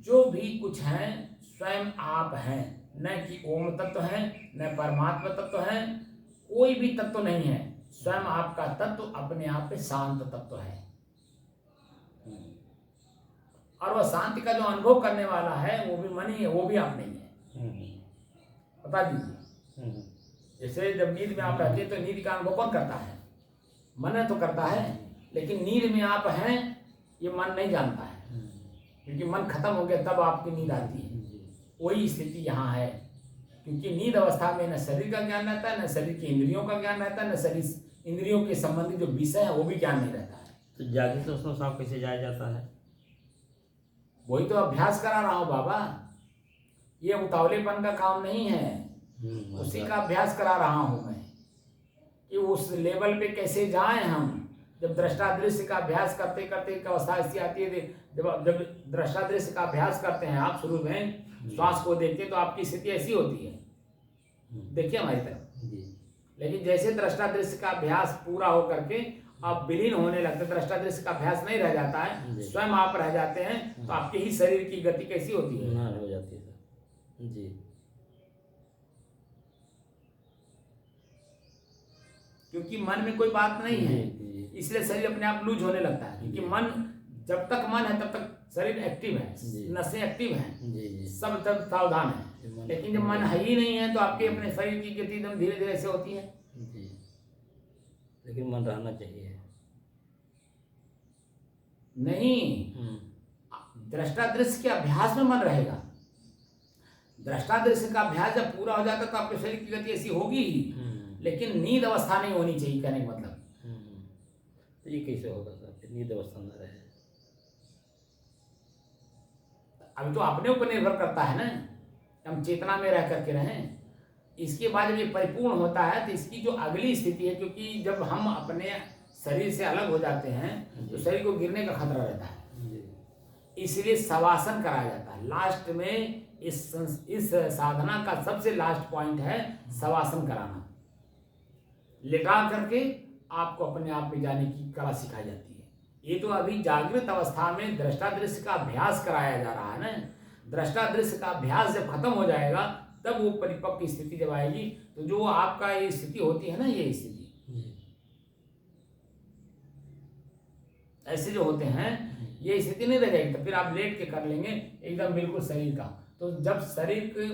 जो भी कुछ है स्वयं आप हैं, न कि ओम तत्व है, न परमात्मा तत्व है, कोई भी तत्व नहीं है। स्वयं आपका तत्व अपने आप में शांत तत्व है, और वह शांति का जो अनुभव करने वाला है वो भी मन ही है, वो भी आप नहीं है। बता दीजिए, जैसे जब नींद में आप रहते हैं तो नींद का अनुभव कौन करता है? मन तो करता है, लेकिन नींद में आप हैं ये मन नहीं जानता है, क्योंकि मन खत्म हो गया तब आपकी नींद आती है। वही स्थिति यहाँ है, क्योंकि नींद अवस्था में न शरीर का ज्ञान रहता है, न शरीर की इंद्रियों का ज्ञान रहता है, न शरीर इंद्रियों के संबंधित जो विषय है वो भी ज्ञान नहीं रहता है। तो जागृत अवस्था में सांप कैसे जाया जाता है? वही तो अभ्यास करा रहा हूँ बाबा, ये उतावलेपन का काम नहीं है, उसी का अभ्यास करा रहा हूँ मैं कि उस लेवल पे कैसे जाएं हम। जब दृष्टा दृश्य का अभ्यास करते करते एक अवस्था ऐसी आती है, जब दृष्टा दृश्य का अभ्यास करते हैं आप शुरू में, श्वास को देखते तो आपकी स्थिति ऐसी होती है, देखिए हमारी तरफ। लेकिन जैसे दृष्टा दृश्य का अभ्यास पूरा हो करके आप विलीन होने लगते, दृष्टा दृश्य का अभ्यास नहीं रह जाता है, स्वयं आप रह जाते हैं, तो आपके ही शरीर की गति कैसी होती है? हो जाती है जी। क्योंकि मन में कोई बात नहीं है, इसलिए शरीर अपने आप लूज होने लगता है। क्योंकि मन, जब तक मन है तब तक शरीर एक्टिव है, नसें एक्टिव हैं, सब तब सावधान है। लेकिन जब मन है ही नहीं है तो आपके अपने शरीर की गति एकदम धीरे धीरे से होती है। लेकिन मन रहना चाहिए नहीं, दृष्टा दृश्य के अभ्यास में मन रहेगा। दृष्टा दृश्य का अभ्यास जब पूरा हो जाता तो आपके शरीर की गति ऐसी होगी ही, लेकिन नींद अवस्था नहीं होनी चाहिए, कहने का मतलब। तो ये कैसे होगा सर, नींद अवस्था में रहे? अभी तो अपने ऊपर निर्भर करता है ना, हम चेतना में रह करके रहें। इसके बाद जब ये परिपूर्ण होता है तो इसकी जो अगली स्थिति है, क्योंकि जब हम अपने शरीर से अलग हो जाते हैं तो शरीर को गिरने का खतरा रहता है, इसलिए शवासन कराया जाता है। लास्ट में इस साधना का सबसे लास्ट पॉइंट है शवासन कराना। लेटा करके आपको अपने आप में जाने की कला सिखाई जाती है। ये तो अभी जागृत अवस्था में दृष्टा दृश्य का अभ्यास कराया जा रहा है ना। दृष्टा दृश्य का अभ्यास जब खत्म हो जाएगा तब वो परिपक्व की स्थिति जब आएगी, तो जो आपका ये स्थिति होती है ना, ये स्थिति ऐसे जो होते हैं, ये स्थिति नहीं रह जाएगी। तो फिर आप लेट के कर लेंगे एकदम बिल्कुल शरीर का। तो जब शरीर के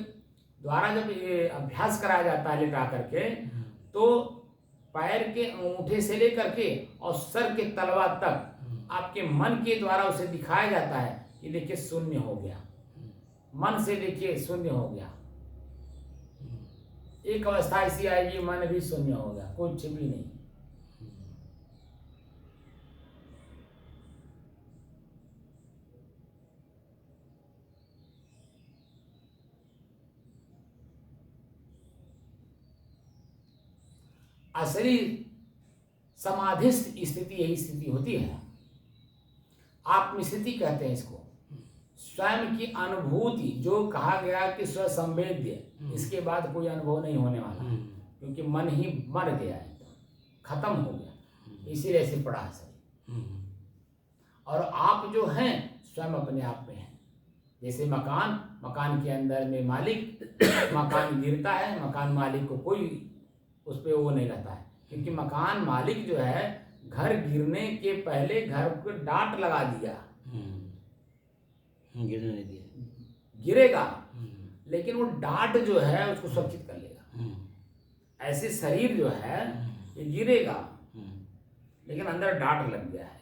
द्वारा जब ये अभ्यास कराया जाता है लेटा करके, तो पैर के अंगूठे से लेकर के और सर के तलवा तक आपके मन के द्वारा उसे दिखाया जाता है कि देखिए शून्य हो गया, मन से देखिए शून्य हो गया। एक अवस्था ऐसी आएगी मन भी शून्य हो गया, कुछ भी नहीं। असली समाधिस्थ स्थिति यही स्थिति होती है, आत्मस्थिति कहते हैं इसको। स्वयं की अनुभूति, जो कहा गया कि स्वसंवेद्य, इसके बाद कोई अनुभव नहीं होने वाला, क्योंकि मन ही मर गया है, खत्म हो गया, इसीलिए ऐसे पड़ा है शरीर। और आप जो हैं स्वयं अपने आप में हैं। जैसे मकान के अंदर में मालिक, मकान गिरता है, मकान मालिक को कोई उस पर वो नहीं रहता है, क्योंकि मकान मालिक जो है घर गिरने के पहले घर को डांट लगा दिया, गिरने नहीं दिया, गिरेगा लेकिन वो डांट जो है उसको सुरक्षित कर लेगा। ऐसे शरीर जो है ये गिरेगा, लेकिन अंदर डांट लग गया है,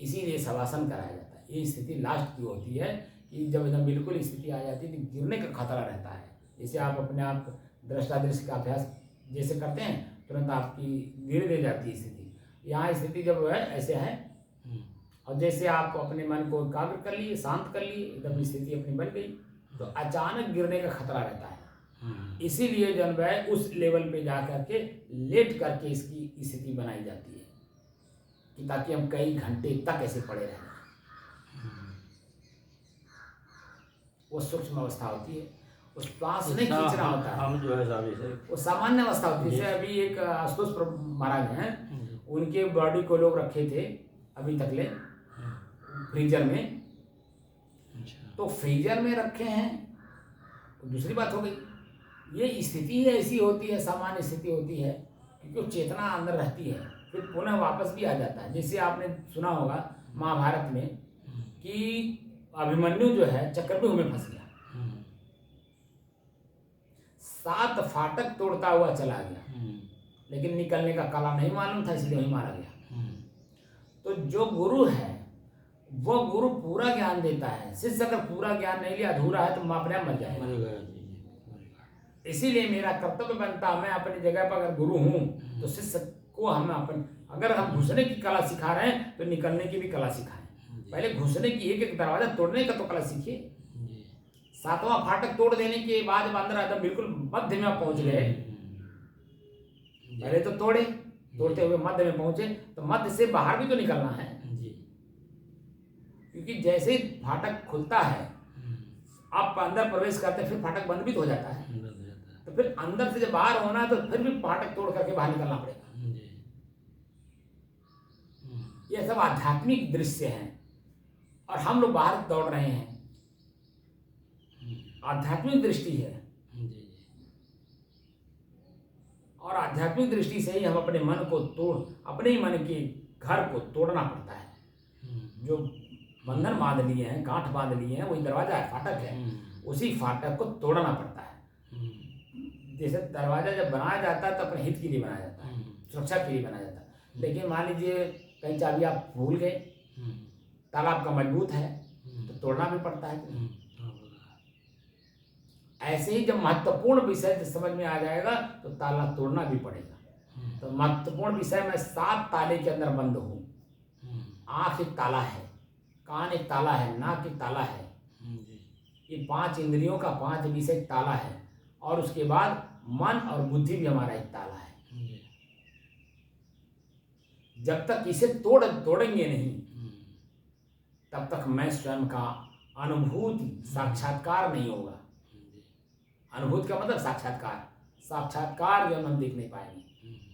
इसीलिए शवासन कराया जाता है। ये स्थिति लास्ट की होती है कि जब एकदम बिल्कुल स्थिति आ जाती है तो गिरने का खतरा रहता है। जैसे आप अपने आप दृष्टादृश्य का अभ्यास जैसे करते हैं, तुरंत आपकी गिर दे जाती है स्थिति। यहाँ स्थिति जब है ऐसे है, और जैसे आप अपने मन को एकाग्र कर लिए, शांत कर लिए, एकदम स्थिति अपनी बन गई, तो अचानक गिरने का खतरा रहता है। इसीलिए जब है उस लेवल पे जा करके लेट करके इसकी स्थिति बनाई जाती है कि ताकि हम कई घंटे तक ऐसे पड़े रहें। वो सूक्ष्म अवस्था होती है, उस श्वास नहीं खींचना होता है, हम जो है साहब इसे वो सामान्य अवस्था होती है। जैसे अभी एक आशुतोष महाराज हैं, उनके बॉडी को लोग रखे थे अभी तक ले फ्रीजर में, तो फ्रीजर में रखे हैं तो दूसरी बात हो गई। ये स्थिति ऐसी होती है, सामान्य स्थिति होती है, क्योंकि वो चेतना अंदर रहती है, फिर पुनः वापस भी आ जाता है। जैसे आपने सुना होगा महाभारत में कि अभिमन्यु जो है चक्रव्यूह में फंस गया, 7 फाटक तोड़ता हुआ चला गया, लेकिन निकलने का कला नहीं मालूम था, इसलिए वहीं मारा गया। तो जो गुरु है वो गुरु पूरा ज्ञान देता है, शिष्य अगर पूरा ज्ञान नहीं लिया, अधूरा है, तो अपने आप मर जाएगा। इसीलिए मेरा कर्तव्य बनता है, मैं अपनी जगह पर अगर गुरु हूँ तो शिष्य को हम अपन, अगर हम घुसने की कला सिखा रहे हैं तो निकलने की भी कला सिखाएं। पहले घुसने की एक दरवाजा तोड़ने का तो कला सीखिए। 7वां फाटक तोड़ देने के बाद जब अंदर एकदम बिल्कुल मध्य में पहुंच गए, पहले तो तोड़ते हुए मध्य में पहुंचे, तो मध्य से बाहर भी तो निकलना है, क्योंकि जैसे ही फाटक खुलता है आप अंदर प्रवेश करते हैं, फिर फाटक बंद भी तो हो जाता है, तो फिर अंदर से जब बाहर होना है तो फिर भी फाटक तोड़ करके बाहर निकलना पड़ेगा। ये सब आध्यात्मिक दृश्य हैं और हम लोग बाहर दौड़ रहे हैं, आध्यात्मिक दृष्टि है। और आध्यात्मिक दृष्टि से ही हम अपने मन को अपने ही मन के घर को तोड़ना पड़ता है। जो बंधन बांध लिए हैं, गांठ बांध लिए हैं, वही दरवाजा है, फाटक है, उसी फाटक को तोड़ना पड़ता है। जैसे दरवाजा जब बनाया जाता है तो अपने हित के लिए बनाया जाता है, सुरक्षा के लिए बनाया जाता है। लेकिन मान लीजिए कहीं चाबी आप भूल गए, ताला आपका मजबूत है, तो तोड़ना भी पड़ता है। ऐसे ही जब महत्वपूर्ण विषय समझ में आ जाएगा तो ताला तोड़ना भी पड़ेगा। तो महत्वपूर्ण विषय में 7 ताले के अंदर बंद हूँ। आँख एक ताला है, कान एक ताला है, नाक एक ताला है, ये 5 इंद्रियों का 5 विषय ताला है, और उसके बाद मन और बुद्धि भी हमारा एक ताला है। जब तक इसे तोड़ेंगे नहीं, तब तक मैं स्वयं का अनुभूति साक्षात्कार नहीं होगा। अनुभूति का मतलब साक्षात्कार जो हम देख नहीं पाएंगे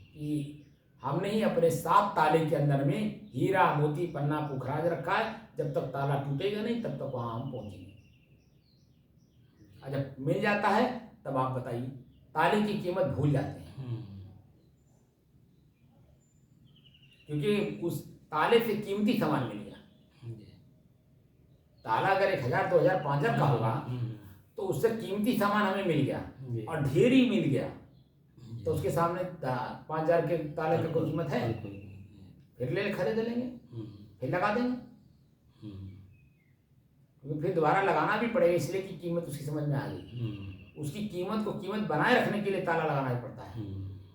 कि हमने ही अपने 7 ताले के अंदर में हीरा मोती पन्ना पुखराज रखा है। जब तक ताला टूटेगा नहीं तब तक वहां हम पहुंचेंगे। और जब मिल जाता है तब आप बताइए, ताले की कीमत भूल जाते हैं, क्योंकि उस ताले से कीमती सामान मिल गया। ताला अगर 1000, 2000, 5000 का होगा तो उससे कीमती सामान हमें मिल गया और ढेर ही मिल गया, तो उसके सामने 5000 के ताले की कोई कीमत है? फिर खरीद लेंगे, फिर लगा देंगे, क्योंकि फिर दोबारा लगाना भी पड़ेगा, इसलिए कि कीमत उसकी समझ में आ गई। उसकी कीमत को कीमत बनाए रखने के लिए ताला लगाना ही पड़ता है।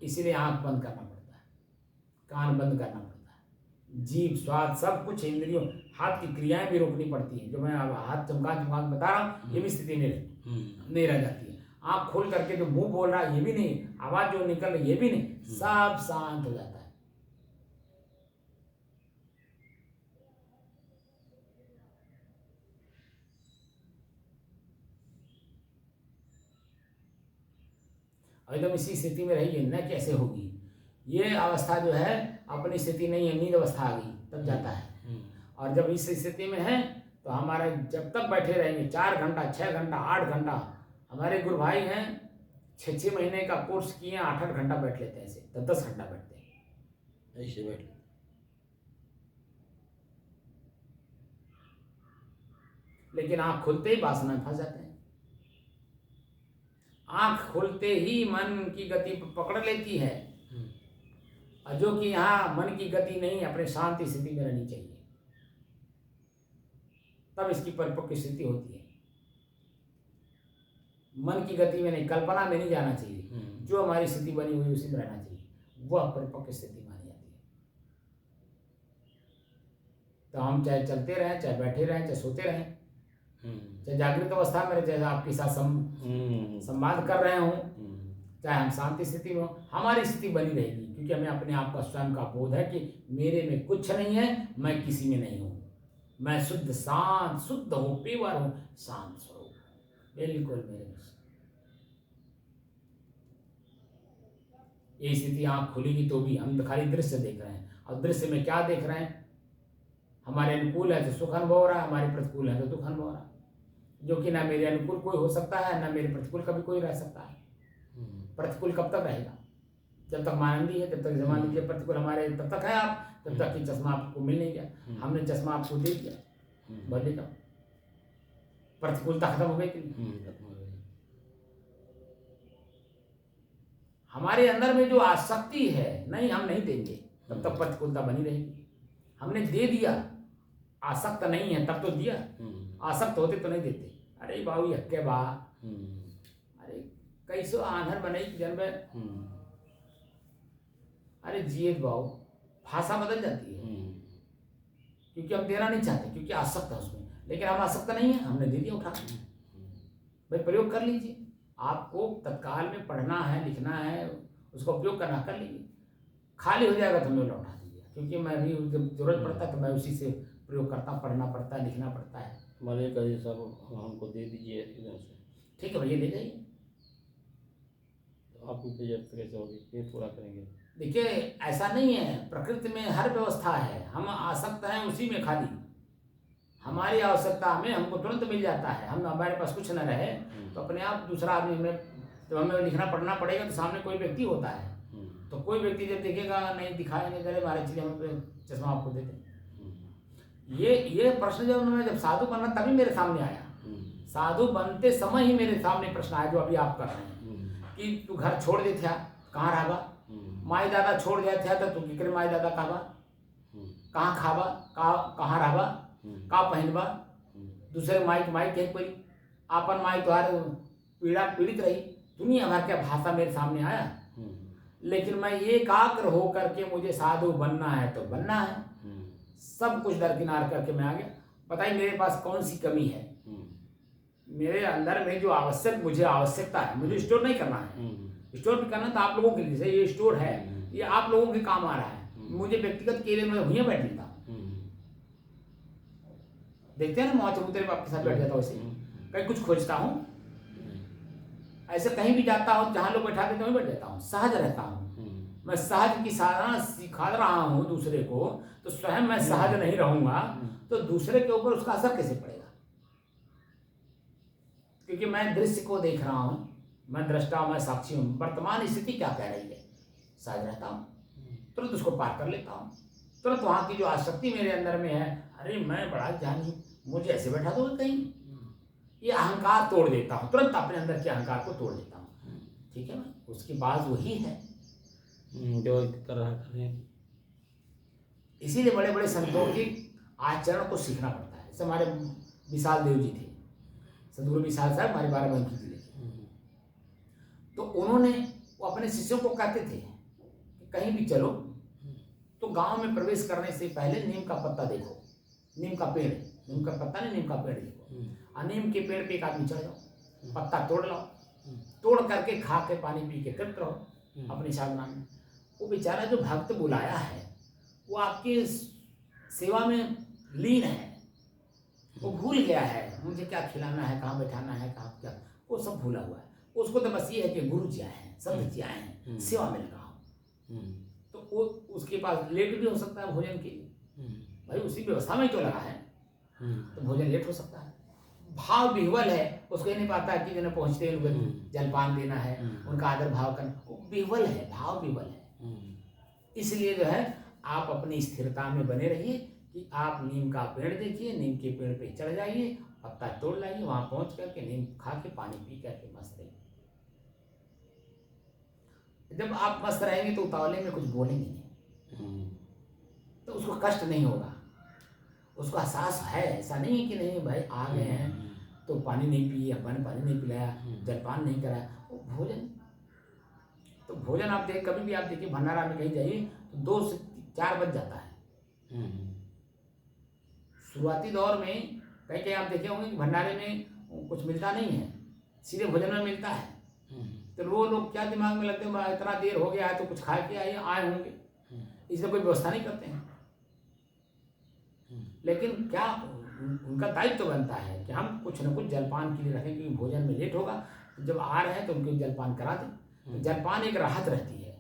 इसीलिए आंख बंद करना पड़ता है, कान बंद करना पड़ता है, जीभ स्वाद सब कुछ, इंद्रियों, हाथ की क्रियाएं भी रोकनी पड़ती हैं। जो मैं अब हाथ चमका बता रहा हूँ, ये भी स्थिति नहीं रह जाती है। आँख खोल करके जो मुंह बोल रहा है ये भी नहीं, आवाज जो निकल रही ये भी नहीं, सब शांत हो जाता है। एकदम इसी स्थिति में रहिए, न कैसे होगी ये अवस्था जो है, अपनी स्थिति नहीं है, नींद अवस्था आ गई तब जाता है। और जब इस स्थिति में है तो हमारे जब तक बैठे रहेंगे 4 घंटा, 6 घंटा, 8 घंटा, हमारे गुरु भाई हैं 6-6 महीने का कोर्स किए, 8-8 घंटा बैठ लेते हैं, ऐसे 10-10 घंटा बैठते हैं, ऐसे बैठ लेते। लेकिन आँख खुलते ही वासना में फंस जाते हैं। आंख खुलते ही मन की गति पकड़ लेती है, और जो कि यहाँ मन की गति नहीं, अपने शांति स्थिति में रहनी चाहिए, तब इसकी परिपक्व स्थिति होती है। मन की गति में नहीं, कल्पना में नहीं जाना चाहिए, जो हमारी स्थिति बनी हुई उसी में रहना चाहिए, वह परिपक्व स्थिति मानी जाती है। तो हम चाहे चलते रहें, चाहे बैठे रहें, चाहे सोते रहें, चाहे जागृत अवस्था में रहे, चाहे आपके साथ संवाद कर रहे हों, चाहे हम शांति स्थिति में हो, हमारी स्थिति बनी रहेगी, क्योंकि हमें अपने आप का स्वयं का बोध है कि मेरे में कुछ नहीं है, मैं किसी में नहीं हूँ, मैं शुद्ध शांत, शुद्ध हूँ, प्योर हूँ, शांत स्वरूप, बिल्कुल मेरे में। ये स्थिति आँख खुलेगी तो भी हम खाली दृश्य देख रहे हैं, और दृश्य में क्या देख रहे हैं, हमारे अनुकूल है तो सुख अनुभव हो रहा है, हमारे प्रतिकूल है तो दुख अनुभव हो रहा है, जो कि ना मेरे अनुकूल कोई हो सकता है, ना मेरे प्रतिकूल कभी कोई रह सकता है। प्रतिकूल कब तक रहेगा? जब तक मानंदी है तब तक जमा लीजिए, प्रतिकूल हमारे तब तक है आप, तब तक कि चश्मा आपको मिल नहीं गया, हमने चश्मा आपको दे दिया, बोले का प्रतिकूलता खत्म हो गई कि नहीं? हमारे अंदर में जो आसक्ति है, नहीं हम नहीं देंगे, तब तक प्रतिकूलता बनी रहेगी। हमने दे दिया, आसक्त नहीं है तब तो दिया, आसक्त होते तो नहीं देते। अरे बाबू यक्के बा, अरे कैसो आन्हर बने जन्म, अरे जिए बाबू, भाषा बदल जाती है, क्योंकि हम देना नहीं चाहते, क्योंकि आसक्त है उसमें, लेकिन हम आसक्त नहीं है, हमने दे दिया उठा। भाई प्रयोग कर लीजिए, आपको तत्काल में पढ़ना है, लिखना है, उसका उपयोग करना, कर लीजिए, खाली हो जाएगा तो मैं लौटा दीजिए, क्योंकि मैं भी जब जरूरत पड़ता है तो मैं उसी से प्रयोग करता हूँ, पढ़ना पड़ता है, लिखना पड़ता है। मालिक कहिए सब हमको दे दीजिए इधर से, ठीक है भैया, ले जाइए, तो आपको कैसे होगी, फिर पूरा करेंगे। देखिए ऐसा नहीं है, प्रकृति में हर व्यवस्था है, हम आसक्त हैं उसी में, खाली हमारी आवश्यकता हमें हमको तुरंत मिल जाता है, हम हमारे पास कुछ न रहे तो अपने आप दूसरा आदमी में, जब हमें लिखना पढ़ना पड़ेगा तो सामने कोई व्यक्ति होता है, तो कोई व्यक्ति जब देखेगा नहीं दिखाई नहीं करे, हमारे चीज़ हम चश्मा आपको देते। ये प्रश्न जब साधु बना तभी मेरे सामने आया, साधु बनते समय ही मेरे सामने प्रश्न आया जो अभी आप कर रहे हैं, कि तू घर छोड़ दे था, कहाँ रहा, माई दादा छोड़ दिया था तो तू किकरे माई दादा कहबा, कहाँ खाबा, कहाँ रहबा, का पहनबा, दूसरे माई कहीं कोई आपन माई तुहार पीड़ित रही, दुनिया भर के भाषा मेरे सामने आया, लेकिन मैं एकाग्र हो करके मुझे साधु बनना है तो बनना है, सब कुछ दरकिनार करके मैं आ गया। बताइए मेरे पास कौन सी कमी है, मेरे अंदर में जो मुझे आवश्यकता है, मुझे स्टोर नहीं करना है, स्टोर भी करना तो आप लोगों के लिए, ये स्टोर है, ये आप लोगों के काम आ रहा है, मुझे व्यक्तिगत के लिए मैं वहीं बैठ लेता हूँ, देखते हैं ना मौत चबूतरे पर आपके साथ बैठ जाता हूँ, वैसे कहीं कुछ खोजता हूँ, ऐसे कहीं भी जाता हूँ जहाँ लोग बैठा देते वहीं बैठ जाता हूँ, सहज रहता हूँ, मैं सहज की साधना सिखा रहा हूँ दूसरे को, तो स्वयं मैं सहज नहीं रहूंगा तो दूसरे के ऊपर उसका असर कैसे पड़ेगा, क्योंकि मैं दृश्य को देख रहा हूँ, मैं दृष्टा हूँ, मैं साक्षी हूँ, वर्तमान स्थिति क्या कह रही है, सहज रहता हूँ, तुरंत उसको पार कर लेता हूँ, तुरंत वहाँ की जो आसक्ति मेरे अंदर में है, अरे मैं बड़ा ज्ञानी, मुझे ऐसे बैठा दो कहीं, ये अहंकार तोड़ देता हूँ, तुरंत अपने अंदर के अहंकार को तोड़ देता हूँ, ठीक है ना, उसकी बात वही है जो कर रहा है। इसीलिए बड़े बड़े संतों के आचरण को सीखना पड़ता है। जैसे हमारे विशाल देव जी थे, सदगुरु विशाल साहब हमारे 12 जी थे, तो उन्होंने वो अपने शिष्यों को कहते थे कि कहीं भी चलो तो गांव में प्रवेश करने से पहले नीम का पत्ता देखो, नीम का पेड़, नीम का पत्ता नहीं, नीम का पेड़ देखो, और नीम के पेड़ पे एक आदमी चढ़ जाओ, पत्ता तोड़ लाओ, तोड़ करके खा के पानी पी के तृप्त रहो अपनी साधना में। वो बेचारा जो भक्त बुलाया है वो आपकी सेवा में लीन है, वो भूल गया है मुझे क्या खिलाना है, कहाँ बैठाना है, कहाँ क्या, वो सब भूला हुआ है, उसको तो बस ये है कि गुरु जी आए हैं, संत जी आए हैं, सेवा में लगा हूँ, तो वो उसके पास लेट भी हो सकता है भोजन के लिए, भाई उसी व्यवस्था में तो लगा है, तो भोजन लेट हो सकता है, भाव विह्वल है, उसको ये नहीं पता कि जिन्हें पहुँचते हैं जलपान देना है, उनका आदर भाव करना, वो विह्वल है, भाव विह्वल है। इसलिए जो है आप अपनी स्थिरता में बने रहिए कि आप नीम का पेड़ देखिए, नीम के पेड़ पे चढ़ जाइए, पत्ता तोड़ लाइए, वहाँ पहुँच करके नीम खा के पानी पी करके मस्त रहिए, जब आप मस्त रहेंगे तो उतावले में कुछ बोलेंगे नहीं, तो उसको कष्ट नहीं होगा, उसको एहसास है। ऐसा नहीं है कि नहीं भाई आ गए हैं तो पानी नहीं पिए, अपन पानी नहीं पिलाया, जलपान नहीं कराया, वो भोजन। तो भोजन आप देख, कभी भी आप देखिए भंडारा में कहीं जाइए तो 2 से 4 बज जाता है। शुरुआती दौर में कहीं कहीं आप देखे होंगे कि भंडारे में कुछ मिलता नहीं है, सीधे भोजन में मिलता है। तो वो लोग क्या दिमाग में लगते हैं, इतना देर हो गया है तो कुछ खा के आए होंगे, इसलिए कोई व्यवस्था नहीं करते हैं। लेकिन क्या उनका दायित्व तो बनता है कि हम कुछ न कुछ जलपान के लिए रखें, क्योंकि भोजन में लेट होगा, तो जब आ रहे हैं तो उनको जलपान करा दें। तो जलपान एक राहत रहती है।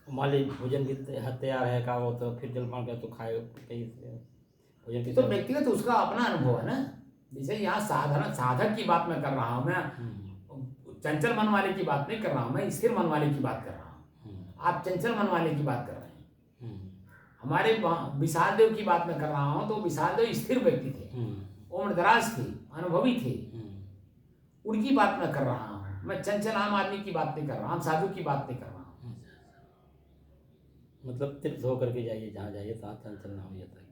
मान लीजिए भोजन भी तैयार है का, वो तो फिर जलपान का तो खाए कहीं भोजन की तो व्यक्तिगत उसका अपना अनुभव है ना। जैसे यहाँ साधारण साधक की बात मैं कर रहा हूँ, मैं चंचल मन वाले की बात नहीं कर रहा हूँ, मैं स्थिर मन वाले की बात कर रहा हूँ। आप चंचल मन वाले की बात कर रहे हैं। हमारे विशाल देव की बात मैं कर रहा हूँ, तो विशाल देव स्थिर व्यक्ति थे, उम्रदराज थे, अनुभवी थे, उनकी बात मैं कर रहा हूँ। मैं चंचल आम आदमी की बात नहीं कर रहा हूँ, साधु की बात नहीं कर रहा हूँ। मतलब तृप्त होकर के जाइए, जहाँ जाइए तहाँ चंचल ना हो जाता है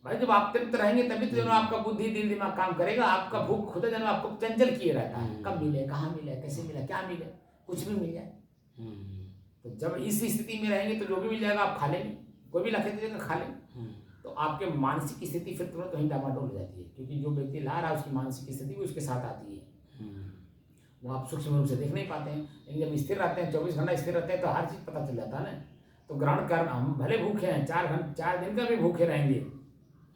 भाई। जब आप तृप्त रहेंगे तभी तो आपका बुद्धि दिल दिमाग काम करेगा। आपका भूख खुद जन आपको चंचल किए रहता है, कब मिले, कहाँ मिले, कैसे मिले, क्या मिले, कुछ भी मिल जाए। तो जब इस स्थिति में रहेंगे तो जो भी मिल जाएगा आप खा लेंगे, कोई भी लखे देगा खा लेंगे। तो आपके मानसिक स्थिति फिर तुरंत वहीं डामाडोल हो जाती है, क्योंकि जो व्यक्ति ला रहा है उसकी मानसिक स्थिति भी उसके साथ आती है। वो आप सूक्ष्म रूप से देख नहीं पाते हैं, लेकिन जब स्थिर रहते हैं, 24 घंटा स्थिर रहते हैं, तो हर चीज़ पता चल जाता है ना। तो ग्रहण करना, हम भले भूखे हैं, 4 दिन का भी भूखे रहेंगे,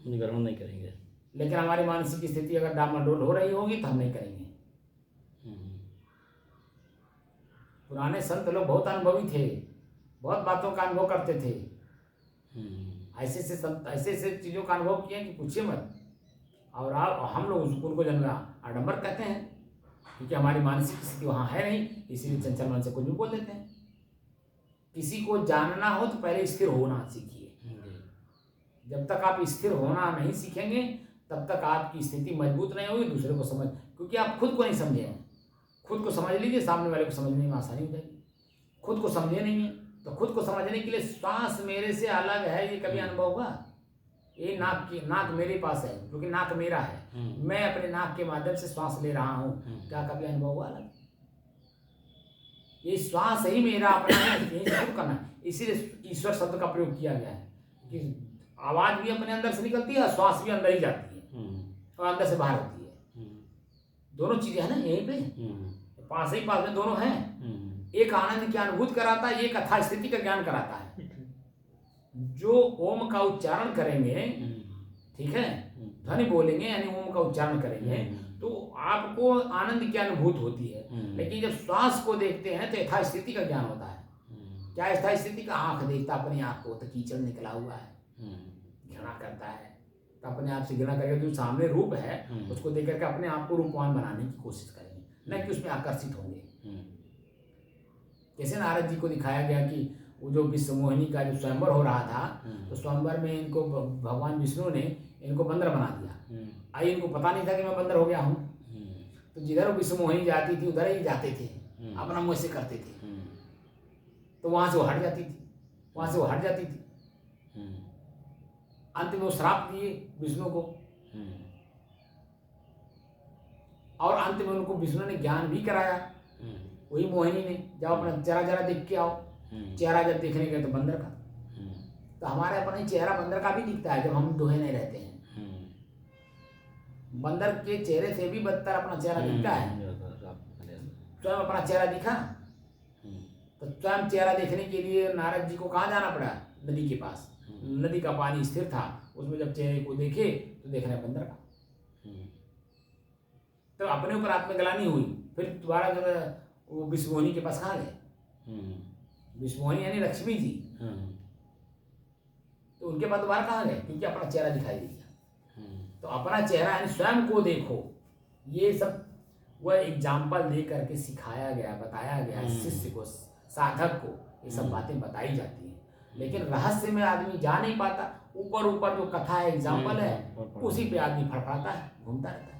ग्रहण नहीं करेंगे, लेकिन हमारी मानसिक स्थिति अगर डामाडोल हो रही होगी तो हम नहीं करेंगे। पुराने संत लोग बहुत अनुभवी थे, बहुत बातों का अनुभव करते थे, ऐसे चीज़ों का अनुभव किए कि पूछिए मत। और हम लोग उनको जन्म आडंबर कहते हैं, क्योंकि हमारी मानसिक स्थिति वहाँ है नहीं, इसीलिए चंचल मन से कुछ भी बोल देते हैं। किसी को जानना हो तो पहले स्थिर होना सीखिए। जब तक आप स्थिर होना नहीं सीखेंगे तब तक आपकी स्थिति मजबूत नहीं होगी दूसरे को समझ, क्योंकि आप खुद को नहीं समझे हैं। खुद को समझ लीजिए, सामने वाले को समझने में आसानी हो जाएगी। खुद को समझे नहीं है तो खुद को समझने के लिए श्वास मेरे से अलग है, ये कभी अनुभव हुआ? ये नाक मेरे पास है, क्योंकि नाक मेरा है, मैं अपने नाक के माध्यम से श्वास ले रहा हूँ, क्या कभी अनुभव हुआ अलग? ये श्वास ही मेरा अपना है, यही शुरू करना है। इसीलिए ईश्वर शब्द का प्रयोग किया गया है कि आवाज भी अपने अंदर से निकलती है और श्वास भी अंदर ही जाती है और अंदर से बाहर होती है। दोनों चीजें है ना यहीं पे, पास ही पास में दोनों हैं। एक आनंद की अनुभूति कराता है, एक अथा स्थिति का ज्ञान कराता है। जो ओम का उच्चारण करेंगे, ठीक है, ध्वनि बोलेंगे यानी ओम का उच्चारण करेंगे, तो आपको आनंद की अनुभूति होती है। लेकिन जब श्वास को देखते हैं तो यथा स्थिति का ज्ञान होता है। क्या यथा स्थिति का? आंख देखता अपने आप को तो कीचड़ निकला हुआ है, घृणा करता है, तो अपने आप से घृणा करके जो सामने रूप है उसको देख करके अपने आप को रूपवान बनाने की कोशिश करेंगे, न कि उसमें आकर्षित होंगे। जैसे नारद जी को दिखाया गया कि वो जो विश्व मोहिनी का जो स्वयंवर हो रहा था, तो स्वयंवर में इनको भगवान विष्णु ने इनको बंदर बना दिया। आई इनको पता नहीं था कि मैं बंदर हो गया हूँ, तो जिधर विश्व मोहिनी जाती थी उधर ही जाते थे, अपना मुँह से करते थे, तो वहां से वो हट जाती थी, अंत में वो श्राप दिए विष्णु को, और अंत में उनको विष्णु ने ज्ञान भी कराया। वही मोहिनी ने, जब अपना चेहरा देख के आओ, चेहरा जब देखने गए तो बंदर का, तो हमारे अपना चेहरा बंदर का भी दिखता है जब हम दोहे नहीं रहते हैं। बंदर के चेहरे से भी बदतर अपना चेहरा दिखता है। स्वयं अपना चेहरा दिखा, तो स्वयं चेहरा देखने के लिए नारद जी को कहाँ जाना पड़ा? नदी के पास। नदी का पानी स्थिर था, उसमें जब चेहरे को देखे तो देख रहे बंदर का, तो अपने ऊपर आत्मग्लानि हुई। फिर दोबारा जब वो विश्वमोहिनी के पास कहाँ गए? विश्वमोहिनी यानी लक्ष्मी जी, तो उनके पास दोबारा कहाँ गए? क्योंकि अपना चेहरा दिखाई दिया। तो अपना चेहरा यानी स्वयं को देखो, ये सब वह एग्जाम्पल दे करके सिखाया गया, बताया गया शिष्य को, साधक को, ये सब बातें बताई जाती हैं। लेकिन रहस्य में आदमी जा नहीं पाता, ऊपर जो कथा है, एग्जाम्पल है, उसी पे आदमी फड़फड़ाता है, घूमता रहता है।